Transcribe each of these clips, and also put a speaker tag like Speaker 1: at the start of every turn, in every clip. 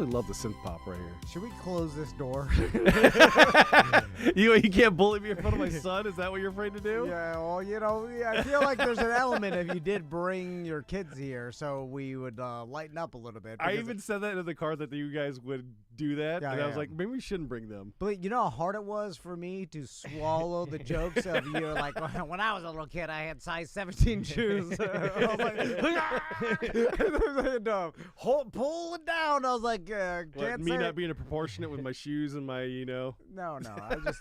Speaker 1: would love the synth pop right here.
Speaker 2: Should we close this door?
Speaker 1: You can't bully me in front of my son? Is that what you're afraid to do?
Speaker 2: Yeah, well, I feel like there's an element if you did bring your kids here, so we would lighten up a little bit.
Speaker 1: I even said that in the car that you guys would do that, and I was like, maybe we shouldn't bring them.
Speaker 2: But you know how hard it was for me to swallow the jokes of you, like, when I was a little kid, I had size 17 shoes. I was like, pull it down. I was like, can't
Speaker 1: me not being proportionate with my shoes and my,
Speaker 2: No.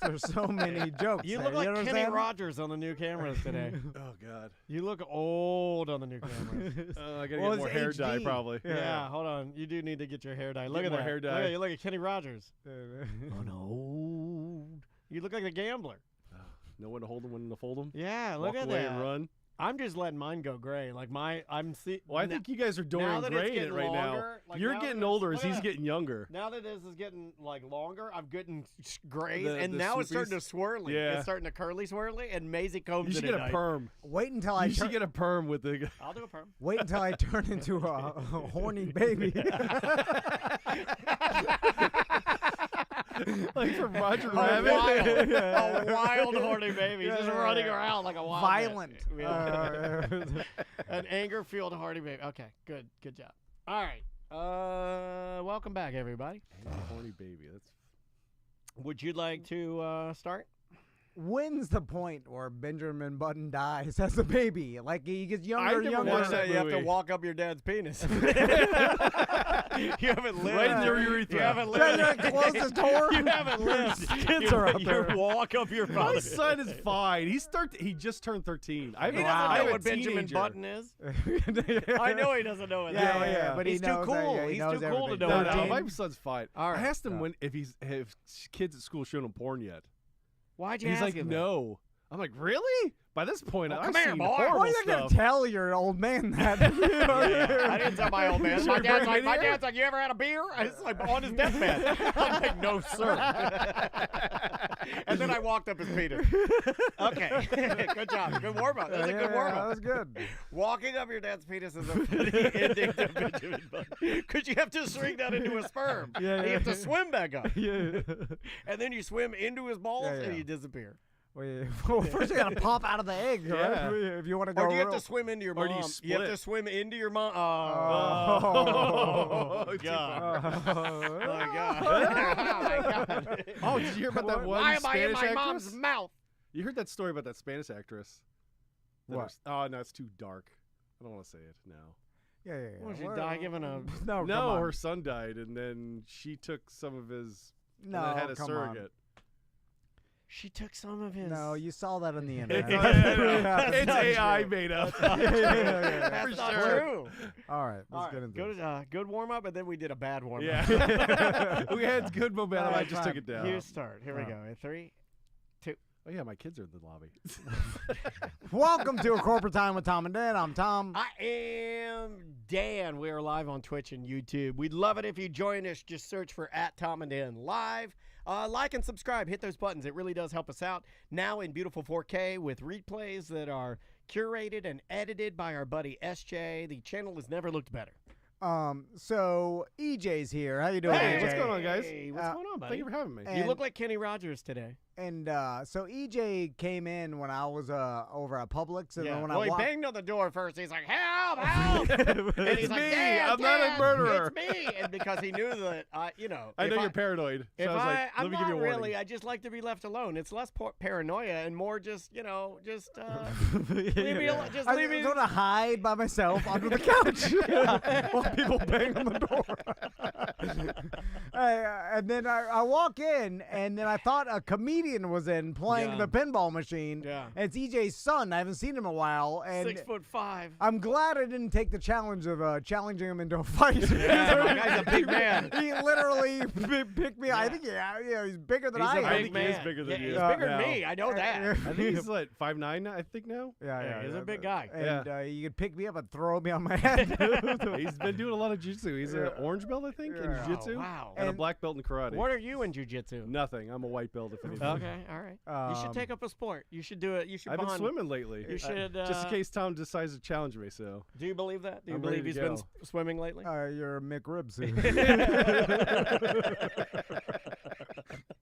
Speaker 2: There's so many jokes.
Speaker 3: You look like Kenny Rogers on the new cameras today.
Speaker 1: Oh, God.
Speaker 3: You look old on the new cameras.
Speaker 1: I got to get more hair dye, probably.
Speaker 3: Yeah, hold on. You do need to get your hair dye. Look at that.
Speaker 1: Hair dye.
Speaker 3: You look like Kenny Rogers. On old. You look like the gambler.
Speaker 1: Know when to hold them, when to fold them.
Speaker 3: Yeah, look at that.
Speaker 1: Walk away and run.
Speaker 3: I'm just letting mine go gray. Like
Speaker 1: Well, I think you guys are Dorian Graying it right now.
Speaker 3: Like
Speaker 1: You're getting older as he's getting younger.
Speaker 3: Now that this is getting like longer, I'm getting grays, and now it's starting to swirly.
Speaker 1: Yeah.
Speaker 3: It's starting to curly swirly, and Maisie combs
Speaker 1: You should
Speaker 3: it
Speaker 1: get a perm.
Speaker 2: Wait until I.
Speaker 1: You should get a perm with the.
Speaker 3: I'll do a perm.
Speaker 2: Wait until I turn into a horny baby.
Speaker 1: Like from Roger Rabbit.
Speaker 3: A wild horny baby. Just running around like a wild
Speaker 2: violent.
Speaker 3: An anger-fueled horny baby. Okay, good job. All right. Welcome back, everybody.
Speaker 1: Horny baby.
Speaker 3: Would you like to start?
Speaker 2: When's the point where Benjamin Button dies as a baby? Like he gets younger and younger.
Speaker 3: You have to walk up your dad's penis. You haven't lived.
Speaker 1: Right in your urethra.
Speaker 3: You haven't lived.
Speaker 2: Close the door.
Speaker 3: You haven't lived.
Speaker 2: Kids are out there.
Speaker 3: You walk up your father.
Speaker 1: My son is fine. He just turned 13.
Speaker 3: He doesn't know what Benjamin Button is. I know he doesn't know what that is.
Speaker 2: Yeah, but
Speaker 3: he's too cool. He's too cool to know what
Speaker 1: No,
Speaker 3: that
Speaker 1: my
Speaker 3: is.
Speaker 1: son's fine.
Speaker 3: All right.
Speaker 1: I asked him if kids at school showing him porn yet.
Speaker 3: Why'd you
Speaker 1: He's
Speaker 3: ask
Speaker 1: like,
Speaker 3: him
Speaker 1: no. I'm like, really? By this point, I've seen
Speaker 3: boy.
Speaker 1: horrible
Speaker 2: Why are you
Speaker 1: stuff.
Speaker 2: gonna tell your old man that?
Speaker 3: I didn't tell my old man. My dad's like, you ever had a beer? It's like on his deathbed. I'm like, no, sir. And then I walked up his penis. Okay. Good job. Good warm-up. That's a good warm-up.
Speaker 2: That was good.
Speaker 3: Walking up your dad's penis is a funny ending to Benjamin Button. Because you have to shrink that into a sperm.
Speaker 2: Yeah.
Speaker 3: You have to swim back up.
Speaker 2: Yeah.
Speaker 3: And then you swim into his balls and you disappear.
Speaker 2: Well, first you gotta pop out of the egg, right? If you want to go.
Speaker 3: Or do you have to swim into your mom?
Speaker 1: Or do you split?
Speaker 3: You have to swim into your mom.
Speaker 1: Oh,
Speaker 3: God.
Speaker 2: Oh,
Speaker 3: my God. Oh, my God.
Speaker 1: Oh, did you hear about that one
Speaker 3: Why am I in
Speaker 1: Spanish
Speaker 3: my
Speaker 1: actress?
Speaker 3: mom's mouth?
Speaker 1: You heard that story about that Spanish actress?
Speaker 2: What?
Speaker 1: Oh, no, it's too dark. I don't want to say it now.
Speaker 2: Yeah.
Speaker 3: Was she die giving a...
Speaker 2: No,
Speaker 1: her son died, and then she took some of his...
Speaker 2: No,
Speaker 1: and then had a
Speaker 2: come
Speaker 1: surrogate.
Speaker 2: On.
Speaker 3: She took some of his...
Speaker 2: No, you saw that on the internet.
Speaker 1: It's AI made up.
Speaker 3: That's not true.
Speaker 2: All right, let's get into this.
Speaker 3: Good warm-up, and then we did a bad warm-up.
Speaker 1: Yeah. We had good momentum. I just took it down.
Speaker 3: You start. Here we go. 3, 2...
Speaker 1: Oh, yeah, my kids are in the lobby.
Speaker 2: Welcome to A Corporate Time with Tom and Dan. I'm Tom.
Speaker 3: I am Dan. We are live on Twitch and YouTube. We'd love it if you join us. Just search for @TomandDan Live. Like and subscribe. Hit those buttons. It really does help us out. Now in beautiful 4K with replays that are curated and edited by our buddy SJ. The channel has never looked better.
Speaker 2: So EJ's here. How you doing,
Speaker 1: Hey,
Speaker 2: EJ?
Speaker 1: what's going on, guys?
Speaker 3: Hey, what's going on, buddy?
Speaker 1: Thank you for having me.
Speaker 3: You look like Kenny Rogers today.
Speaker 2: And so EJ came in when I was over at Publix, and then when
Speaker 3: he
Speaker 2: I
Speaker 3: banged on the door first. He's like, "Help, help!" And he's like,
Speaker 1: me.
Speaker 3: "Dad,
Speaker 1: I'm not a murderer."
Speaker 3: It's me." And because he knew that,
Speaker 1: I know you're paranoid. So
Speaker 3: If
Speaker 1: I was like,
Speaker 3: I'm
Speaker 1: let me
Speaker 3: not
Speaker 1: give you a warning.
Speaker 3: really. I just like to be left alone. It's less paranoia and more just, leave me alone. Just
Speaker 2: I
Speaker 3: leave me.
Speaker 2: was going to hide by myself under the couch while people bang on the door. And then I walk in, and then I thought a comedian was in playing the pinball machine.
Speaker 3: Yeah.
Speaker 2: And it's EJ's son. I haven't seen him in a while. And
Speaker 3: 6'5".
Speaker 2: I'm glad I didn't take the challenge of challenging him into a fight.
Speaker 3: Yeah, my guy's a big man.
Speaker 2: He literally picked me. I think he's bigger than I am.
Speaker 1: I think he is bigger than you.
Speaker 3: He's bigger than me. I know that.
Speaker 1: I think he's like 5'9", I think now.
Speaker 3: Yeah, he's a big guy.
Speaker 2: And you could pick me up and throw me on my head.
Speaker 1: He's been doing a lot of jiu-jitsu. He's an orange belt, I think, in jiu-jitsu.
Speaker 3: Oh, wow.
Speaker 1: And a black belt in karate.
Speaker 3: What are you in jiu-jitsu?
Speaker 1: Nothing. I'm a white belt, if anything.
Speaker 3: Okay, all right. You should take up a sport. You should do it. You should
Speaker 1: I've
Speaker 3: bond.
Speaker 1: been swimming lately.
Speaker 3: You should.
Speaker 1: Just in case Tom decides to challenge me. So.
Speaker 3: Do you believe that? Do you
Speaker 1: I'm
Speaker 3: believe
Speaker 1: ready
Speaker 3: he's
Speaker 1: to
Speaker 3: been
Speaker 1: go.
Speaker 3: swimming lately?
Speaker 2: You're a McRibs.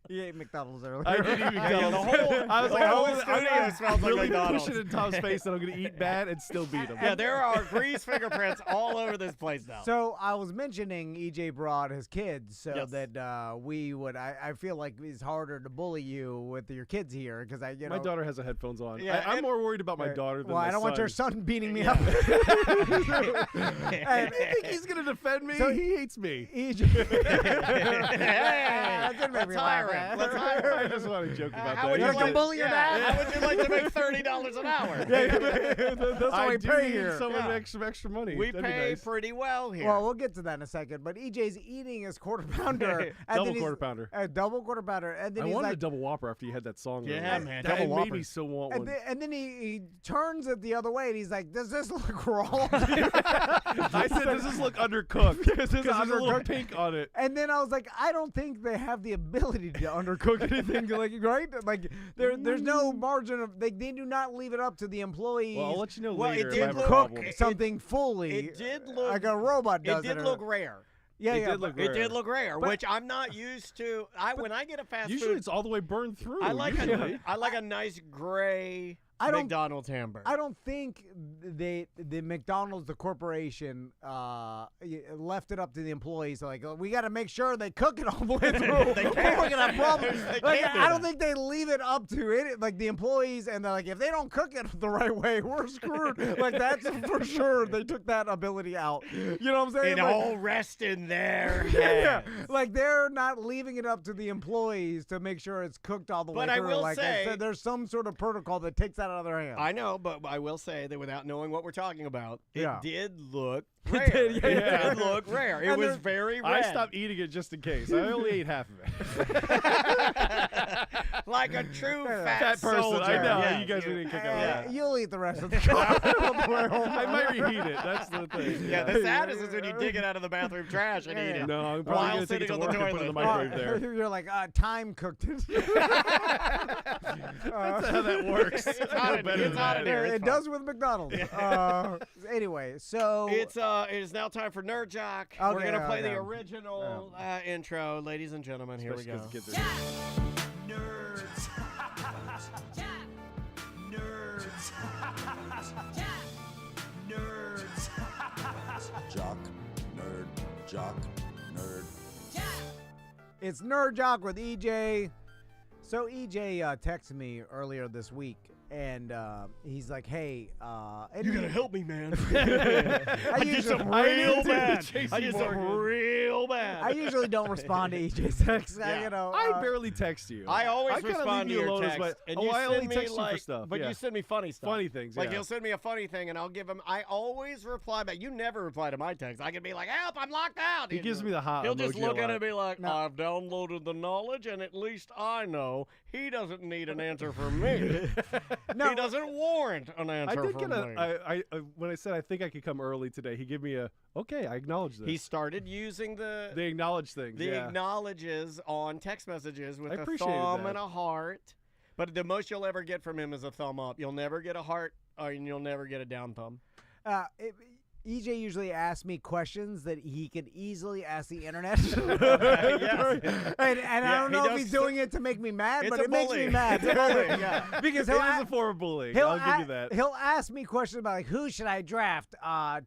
Speaker 2: He ate McDonald's earlier.
Speaker 1: I didn't even
Speaker 3: Yeah, the whole-
Speaker 1: I was
Speaker 3: the
Speaker 1: like,
Speaker 3: whole
Speaker 1: I'm
Speaker 3: studio
Speaker 1: gonna
Speaker 3: smells like
Speaker 1: really
Speaker 3: McDonald's.
Speaker 1: push it in Tom's face that I'm going to eat bad and still beat him.
Speaker 3: Yeah, there are grease fingerprints all over this place now.
Speaker 2: So I was mentioning EJ brought his kids so
Speaker 3: Yes.
Speaker 2: that we would. I feel like it's harder to bully you with your kids here because
Speaker 1: My daughter has the headphones on.
Speaker 3: Yeah,
Speaker 1: I'm
Speaker 3: and-
Speaker 1: more worried about my daughter than
Speaker 2: well,
Speaker 1: my
Speaker 2: I don't want your
Speaker 1: son.
Speaker 2: son beating me
Speaker 3: Yeah.
Speaker 2: up.
Speaker 1: I think he's going to defend me.
Speaker 2: So-
Speaker 1: He hates me.
Speaker 2: EJ.
Speaker 3: Hey,
Speaker 2: That didn't make
Speaker 3: let's
Speaker 2: me
Speaker 3: hire
Speaker 2: laugh.
Speaker 3: him. Let's hire
Speaker 1: I
Speaker 3: him.
Speaker 1: just want to joke about
Speaker 3: How
Speaker 1: that.
Speaker 3: would you
Speaker 2: You're gonna
Speaker 3: like
Speaker 2: bully your dad?
Speaker 3: How would you like to make $30 an hour?
Speaker 2: That's what
Speaker 1: I
Speaker 2: we
Speaker 1: do
Speaker 2: pay
Speaker 1: need
Speaker 2: here.
Speaker 1: someone
Speaker 3: Yeah.
Speaker 1: extra money.
Speaker 3: We
Speaker 1: That'd be
Speaker 3: pay
Speaker 1: nice.
Speaker 3: pretty well here.
Speaker 2: Well, we'll get to that in a second. But EJ's eating his quarter pounder. and
Speaker 1: Double
Speaker 2: then he's-
Speaker 1: quarter pounder.
Speaker 2: A double quarter pounder. And then
Speaker 1: I
Speaker 2: he's
Speaker 1: wanted
Speaker 2: like,
Speaker 1: a double Whopper after you had that song.
Speaker 3: Yeah,
Speaker 1: earlier.
Speaker 3: man,
Speaker 1: That
Speaker 3: double
Speaker 1: made me
Speaker 3: Whoppers.
Speaker 1: so want one.
Speaker 2: and then he turns it the other way and he's like, "Does this look raw?"
Speaker 1: I said, does this look undercooked? Because there's a little
Speaker 2: undercooked.
Speaker 1: pink on it.
Speaker 2: And then I was like, I don't think they have the ability to undercook anything, like right? Like there's no margin of they do not leave it up to the employees.
Speaker 1: Well, I'll let you know
Speaker 3: Well,
Speaker 1: later
Speaker 3: it
Speaker 1: if I
Speaker 3: did
Speaker 1: have a
Speaker 3: look-
Speaker 2: cook
Speaker 1: problem.
Speaker 2: something fully.
Speaker 3: it did look
Speaker 2: like a robot does.
Speaker 3: It did look rare.
Speaker 2: Yeah,
Speaker 1: It
Speaker 2: yeah.
Speaker 1: did look
Speaker 3: It did
Speaker 1: rare.
Speaker 3: look rare,
Speaker 2: But-
Speaker 3: which I'm not used to. When I get a fast
Speaker 1: Usually
Speaker 3: food,
Speaker 1: it's all the way burned through.
Speaker 3: I like
Speaker 1: usually.
Speaker 3: I like a nice gray
Speaker 2: I don't-
Speaker 3: McDonald's hamburger.
Speaker 2: I don't think the McDonald's, the corporation, left it up to the employees. Like, we got to make sure they cook it all the way through.
Speaker 3: They
Speaker 2: We're
Speaker 3: can't.
Speaker 2: gonna have problems.
Speaker 3: They
Speaker 2: Like,
Speaker 3: can't do
Speaker 2: I don't
Speaker 3: that.
Speaker 2: think they leave it up to it, like the employees, and they're like, if they don't cook it the right way, we're screwed. Like that's for sure. They took that ability out. You know what I'm saying?
Speaker 3: It
Speaker 2: Like-
Speaker 3: all rests in their hands.
Speaker 2: yeah, like they're not leaving it up to the employees to make sure it's cooked all the way
Speaker 3: But I
Speaker 2: through.
Speaker 3: will
Speaker 2: like
Speaker 3: say-
Speaker 2: there's some sort of protocol that takes that out of their hands.
Speaker 3: I know, but I will say that without knowing what we're talking about, it
Speaker 2: Yeah.
Speaker 3: did look
Speaker 2: It
Speaker 3: rare.
Speaker 2: did, yeah,
Speaker 3: It
Speaker 1: yeah.
Speaker 3: did look rare. It
Speaker 2: And
Speaker 3: was
Speaker 2: there-
Speaker 3: very
Speaker 1: I
Speaker 3: red.
Speaker 1: stopped eating it just in case. I only ate half of it.
Speaker 3: Like a true fat,
Speaker 1: Fat person.
Speaker 3: soldier.
Speaker 1: I know.
Speaker 3: Yeah,
Speaker 1: You guys didn't kick out that.
Speaker 2: You'll eat the rest of the car.
Speaker 1: I might reheat it. That's the thing.
Speaker 3: Yeah, the saddest is when you dig it out of the bathroom trash and eat it.
Speaker 1: No, I'm
Speaker 3: While
Speaker 1: probably going to take
Speaker 3: sitting
Speaker 1: it to
Speaker 3: on the
Speaker 1: work and put it in the
Speaker 3: toilet.
Speaker 1: microwave there.
Speaker 2: You're like, time cooked it.
Speaker 1: That's how that works.
Speaker 3: It's hot in- it's hot in here. It's
Speaker 2: It
Speaker 3: fine.
Speaker 2: does with McDonald's. Anyway, so
Speaker 3: It is now time for Nerd Jock. We're
Speaker 2: Okay,
Speaker 3: gonna play
Speaker 2: okay.
Speaker 3: the original intro, ladies and gentlemen. Here we go.
Speaker 1: Especially 'cause the kids are here.
Speaker 4: Nerds. Nerds. Nerds.
Speaker 5: Jock, nerd, jock, nerd.
Speaker 2: it's Nerd Jock with EJ. So EJ texted me earlier this week, and he's like, "Hey, and
Speaker 3: You gotta help me, man.
Speaker 2: I
Speaker 3: did
Speaker 2: usually-
Speaker 3: something
Speaker 1: I
Speaker 3: real
Speaker 1: did
Speaker 3: bad.
Speaker 1: J.C.
Speaker 3: I did something
Speaker 1: Morgan.
Speaker 3: real bad.
Speaker 2: I usually don't respond to EJ's texts.
Speaker 3: Yeah.
Speaker 2: You know,
Speaker 1: I barely text you.
Speaker 3: I always
Speaker 1: kinda
Speaker 3: respond
Speaker 1: leave
Speaker 3: to
Speaker 1: you
Speaker 3: your
Speaker 1: alone as
Speaker 3: text,
Speaker 1: my-
Speaker 3: and
Speaker 1: oh,
Speaker 3: you
Speaker 1: I
Speaker 3: send
Speaker 1: only
Speaker 3: me
Speaker 1: text you
Speaker 3: like,
Speaker 1: for stuff.
Speaker 3: but
Speaker 1: yeah.
Speaker 3: you send me funny stuff.
Speaker 1: Funny things.
Speaker 3: Like
Speaker 1: yeah.
Speaker 3: you'll send me a funny thing, and I'll give him. I always reply back. You never reply to my text. I can be like, "Help! I'm locked out."
Speaker 1: He gives me the hot
Speaker 3: He'll just
Speaker 1: emoji
Speaker 3: look
Speaker 1: a
Speaker 3: at it
Speaker 1: lot.
Speaker 3: and be like,
Speaker 2: No.
Speaker 3: "I've downloaded the knowledge, and at least I know he doesn't need an answer from me.
Speaker 2: No.
Speaker 3: He doesn't warrant an
Speaker 1: I
Speaker 3: answer
Speaker 1: did
Speaker 3: from
Speaker 1: get
Speaker 3: me."
Speaker 1: I when I said I think I could come early today, he gave me a okay. I acknowledge this.
Speaker 3: He started using the
Speaker 1: They acknowledge things. yeah.
Speaker 3: acknowledges on text messages with
Speaker 1: I
Speaker 3: a
Speaker 1: appreciated
Speaker 3: thumb
Speaker 1: that.
Speaker 3: and a heart. But the most you'll ever get from him is a thumb up. You'll never get a heart, and you'll never get a down thumb.
Speaker 2: EJ usually asks me questions that he could easily ask the internet.
Speaker 3: Yes.
Speaker 2: And
Speaker 3: Yeah,
Speaker 2: I don't
Speaker 3: he
Speaker 2: know if
Speaker 3: does
Speaker 2: he's doing it to make me mad,
Speaker 3: It's
Speaker 2: but
Speaker 3: a
Speaker 2: it makes
Speaker 3: bully.
Speaker 2: me mad.
Speaker 3: It's a bully, yeah.
Speaker 2: Because
Speaker 1: It
Speaker 2: he'll,
Speaker 1: is a form of bullying.
Speaker 2: he'll
Speaker 1: I'll give you that.
Speaker 2: He'll ask me questions about like who should I draft,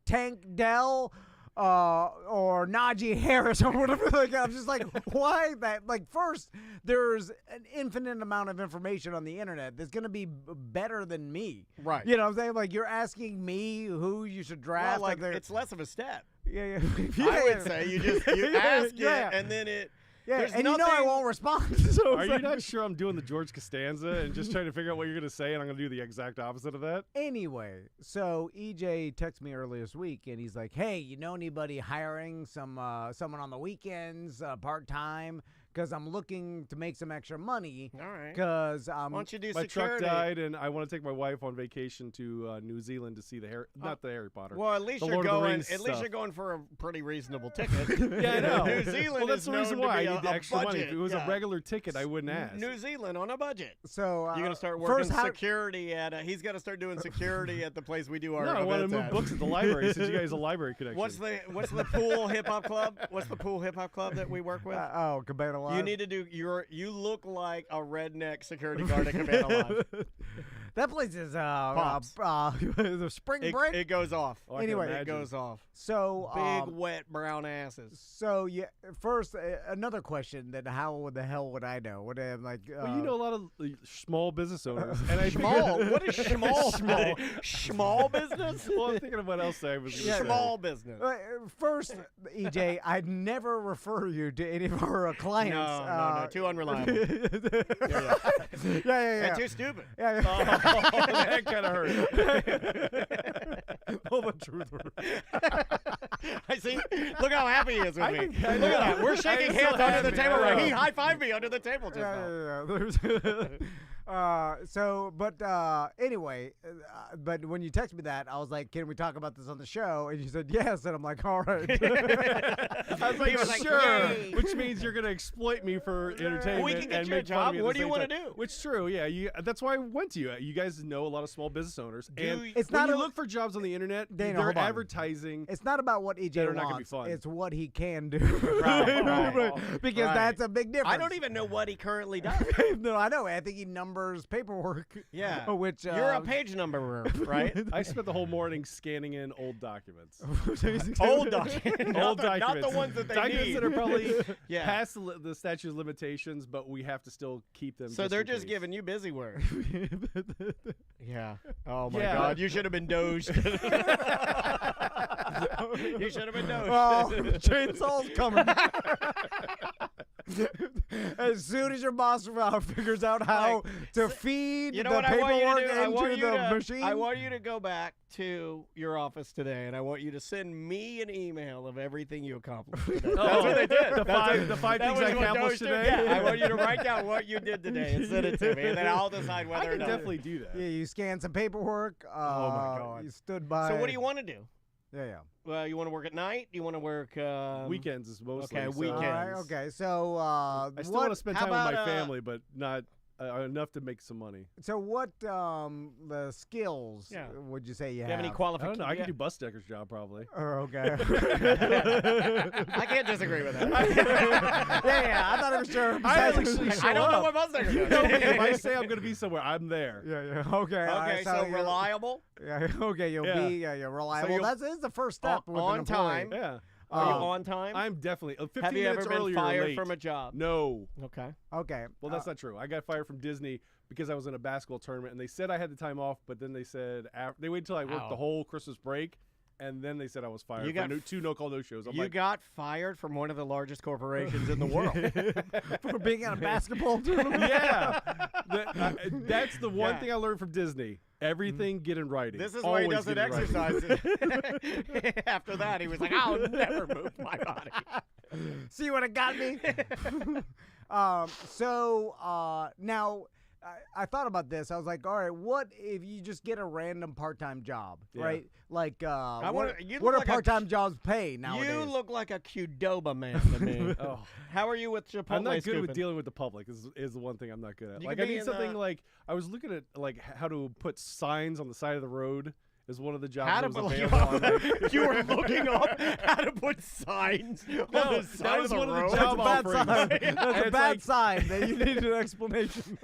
Speaker 2: Tank Dell, or Najee Harris or whatever. Like I'm just like, why that? Like first, there's an infinite amount of information on the internet that's gonna be better than me.
Speaker 3: Right.
Speaker 2: You know what I'm saying? Like you're asking me who you should draft.
Speaker 3: Well, like
Speaker 2: they're-
Speaker 3: it's less of a step.
Speaker 2: yeah.
Speaker 3: I would say you just you ask
Speaker 2: yeah.
Speaker 3: it, and then it.
Speaker 2: Yeah,
Speaker 3: There's
Speaker 2: and you know I
Speaker 3: nothing-
Speaker 2: won't respond. So
Speaker 1: Are
Speaker 2: it's
Speaker 1: you
Speaker 2: like-
Speaker 1: not sure I'm doing the George Costanza and just trying to figure out what you're going to say, and I'm going to do the exact opposite of that?
Speaker 2: Anyway, so EJ texted me earlier this week, and he's like, "Hey, you know anybody hiring someone on the weekends, part time? because I'm looking to make some extra money.
Speaker 3: All right.
Speaker 2: Because
Speaker 3: Why don't you do
Speaker 1: my
Speaker 3: security?
Speaker 1: truck died, and I want to take my wife on vacation to New Zealand to see not the Harry Potter.
Speaker 3: Well, at least
Speaker 1: the
Speaker 3: you're
Speaker 1: Lord of the
Speaker 3: going.
Speaker 1: Rings
Speaker 3: At least
Speaker 1: stuff.
Speaker 3: you're going for a pretty reasonable ticket.
Speaker 1: Yeah, I know.
Speaker 3: New Zealand
Speaker 1: well, that's
Speaker 3: is
Speaker 1: the reason
Speaker 3: known to
Speaker 1: why
Speaker 3: be
Speaker 1: I need the
Speaker 3: a
Speaker 1: extra money. If
Speaker 3: budget.
Speaker 1: it was
Speaker 3: Yeah.
Speaker 1: a regular ticket, I wouldn't ask.
Speaker 3: New Zealand on a budget.
Speaker 2: So
Speaker 3: You're gonna start working
Speaker 2: first,
Speaker 3: security at. He's gonna start doing security at the place we do our.
Speaker 1: No, I want to
Speaker 3: events
Speaker 1: move
Speaker 3: at.
Speaker 1: books at the library since you guys have a library connection.
Speaker 3: What's the pool hip hop club? What's the pool hip hop club that we work with?
Speaker 2: Cabana Live.
Speaker 3: You need to do you look like a redneck security guard at Cabana Live.
Speaker 2: That place is
Speaker 3: Pops.
Speaker 2: the spring break.
Speaker 3: It goes off.
Speaker 1: Oh, I can
Speaker 2: Anyway,
Speaker 3: It
Speaker 1: imagine.
Speaker 3: goes off.
Speaker 2: So
Speaker 3: Big wet brown asses.
Speaker 2: So yeah, first another question. Then how the hell would I know? Would I like?
Speaker 1: Well, you know a lot of small business owners, and I
Speaker 3: Small.
Speaker 1: figured-
Speaker 3: What is small? Small business?
Speaker 1: Well, I'm thinking of what else I was going to say.
Speaker 3: Small business.
Speaker 2: First, EJ, I'd never refer you to any of our clients.
Speaker 3: No. Too unreliable.
Speaker 2: Yeah.
Speaker 3: And too stupid.
Speaker 2: Yeah.
Speaker 1: Oh, that kind of hurt.
Speaker 2: All the truth.
Speaker 3: I see. Look how happy he is with me.
Speaker 1: think I
Speaker 3: Look at
Speaker 1: know.
Speaker 3: that. We're shaking
Speaker 1: I'm so
Speaker 3: hands under the
Speaker 1: happy.
Speaker 3: table
Speaker 1: I
Speaker 3: right.
Speaker 1: know.
Speaker 3: He high-fived me under the table just now.
Speaker 2: Anyway, but when you text me that, I was like, "Can we talk about this on the show?" And you said yes, and I'm like, "All right."
Speaker 1: I was like,
Speaker 3: He was like,
Speaker 1: sure,
Speaker 3: "Yay."
Speaker 1: which means you're going to exploit me for entertainment
Speaker 3: We can get
Speaker 1: and
Speaker 3: you a
Speaker 1: make fun
Speaker 3: job.
Speaker 1: of me at
Speaker 3: What
Speaker 1: the
Speaker 3: do you
Speaker 1: same
Speaker 3: wanna
Speaker 1: time.
Speaker 3: do?
Speaker 1: Which is true, yeah. That's why I went to you. You guys know a lot of small business owners, and
Speaker 2: It's
Speaker 1: when
Speaker 2: not
Speaker 1: you
Speaker 2: a-
Speaker 1: look for jobs on the internet,
Speaker 2: Dana,
Speaker 1: they're
Speaker 2: hold on.
Speaker 1: advertising.
Speaker 2: It's not about what EJ
Speaker 1: That are not gonna be
Speaker 2: wants;
Speaker 1: fun.
Speaker 2: it's what he can do.
Speaker 3: Right.
Speaker 2: Because
Speaker 3: Right.
Speaker 2: that's a big difference.
Speaker 3: I don't even know what he currently does.
Speaker 2: No, I know. I think he numbers paperwork.
Speaker 3: Yeah.
Speaker 2: Which
Speaker 3: You're a page numberer, right?
Speaker 1: I spent the whole morning scanning in old documents.
Speaker 3: Old documents.
Speaker 1: Old
Speaker 3: Not
Speaker 1: documents.
Speaker 3: the ones that they
Speaker 1: documents
Speaker 3: need.
Speaker 1: that are probably
Speaker 3: Yeah.
Speaker 1: past the statute of limitations, but we have to still keep them.
Speaker 3: So
Speaker 1: just
Speaker 3: they're
Speaker 1: in
Speaker 3: just
Speaker 1: case.
Speaker 3: giving you busy work. Yeah. Oh my
Speaker 1: Yeah.
Speaker 3: God. You should have been doged. You should have been doged.
Speaker 2: Oh, chainsaw's coming. As soon as your boss figures out how to feed
Speaker 3: You know
Speaker 2: the
Speaker 3: what I want you
Speaker 2: paperwork
Speaker 3: to do? I want
Speaker 2: into
Speaker 3: you
Speaker 2: the
Speaker 3: to,
Speaker 2: machine.
Speaker 3: I want you to go back to your office today, and I want you to send me an email of everything you accomplished today. That's
Speaker 1: Oh,
Speaker 3: what they did.
Speaker 1: The five
Speaker 3: That
Speaker 1: things
Speaker 3: was
Speaker 1: I
Speaker 3: what
Speaker 1: accomplished
Speaker 3: Doge did.
Speaker 1: today.
Speaker 3: Yeah, I want you to write down what you did today and send it to me, and then I'll decide
Speaker 1: I
Speaker 3: whether or
Speaker 1: can
Speaker 3: not.
Speaker 1: definitely do that.
Speaker 2: Yeah, you scanned some paperwork.
Speaker 3: Oh, my God.
Speaker 2: You stood by.
Speaker 3: So what do you want to do?
Speaker 2: Yeah.
Speaker 3: Well, you want to work at night? You want to work
Speaker 1: Weekends is mostly.
Speaker 3: okay,
Speaker 1: so
Speaker 3: weekends.
Speaker 2: All right, okay, so
Speaker 1: I still want to spend
Speaker 3: how
Speaker 1: time with my
Speaker 3: about,
Speaker 1: family, but not enough to make some money.
Speaker 2: So what the skills
Speaker 3: Yeah.
Speaker 2: would you say you
Speaker 3: Do you have any
Speaker 1: I
Speaker 3: qualifications?
Speaker 1: don't know. I can do Busdecker's job probably.
Speaker 2: Oh, okay.
Speaker 3: I can't disagree with that.
Speaker 2: yeah, I thought it was sure.
Speaker 1: I actually
Speaker 3: I don't know what Busdecker
Speaker 1: if I
Speaker 3: does.
Speaker 1: say I'm going to be somewhere, I'm there.
Speaker 2: Yeah. Okay. all
Speaker 3: Okay,
Speaker 2: right,
Speaker 3: so
Speaker 2: you're-
Speaker 3: reliable.
Speaker 2: Yeah. Okay, you're reliable.
Speaker 3: you'll-
Speaker 2: That is the first step. with an
Speaker 3: on
Speaker 2: employee.
Speaker 3: time.
Speaker 1: Yeah.
Speaker 3: Are you on time?
Speaker 1: I'm definitely 15
Speaker 3: Have you
Speaker 1: minutes
Speaker 3: ever been
Speaker 1: earlier or
Speaker 3: fired
Speaker 1: late.
Speaker 3: from a job?
Speaker 1: No.
Speaker 3: Okay.
Speaker 2: Okay.
Speaker 1: Well, that's not true. I got fired from Disney because I was in a basketball tournament, and they said I had the time off, but then they said they waited until I worked
Speaker 3: Ow.
Speaker 1: the whole Christmas break, and then they said I was fired
Speaker 3: You
Speaker 1: for
Speaker 3: got
Speaker 1: two no-call no-shows. I'm
Speaker 3: You
Speaker 1: like,
Speaker 3: got fired from one of the largest corporations in the world.
Speaker 2: For being at a basketball tournament.
Speaker 1: yeah. That's the one
Speaker 3: Yeah.
Speaker 1: thing I learned from Disney. Everything get in writing.
Speaker 3: This is why he
Speaker 1: Always
Speaker 3: doesn't
Speaker 1: get in writing.
Speaker 3: exercise. After that, he was like, I'll never move my body.
Speaker 2: See what it got me? Now, I thought about this. I was like, all right, what if you just get a random part-time job,
Speaker 1: Yeah.
Speaker 2: right? Like,
Speaker 3: you
Speaker 2: what
Speaker 3: look
Speaker 2: are
Speaker 3: like a-
Speaker 2: part-time jobs pay nowadays?
Speaker 3: You look like a Qdoba man to me.
Speaker 1: Oh.
Speaker 3: How are you with Chipotle
Speaker 1: I'm not good
Speaker 3: scooping?
Speaker 1: with dealing with the public. Is the one thing I'm not good at.
Speaker 3: You
Speaker 1: Like
Speaker 3: could
Speaker 1: I
Speaker 3: be
Speaker 1: need
Speaker 3: in
Speaker 1: something
Speaker 3: the-
Speaker 1: like I was looking at like how to put signs on the side of the road. Is one of the jobs
Speaker 3: How
Speaker 1: that
Speaker 3: to
Speaker 1: was
Speaker 3: put,
Speaker 1: available. I'm like,
Speaker 3: you were looking up how to put signs on the side
Speaker 1: that was
Speaker 3: of the
Speaker 1: one of the
Speaker 3: road.
Speaker 1: job
Speaker 2: That's a bad
Speaker 1: offerings.
Speaker 2: sign.
Speaker 1: And
Speaker 2: That's a
Speaker 1: it's
Speaker 2: bad
Speaker 1: like-
Speaker 2: sign that you need an explanation.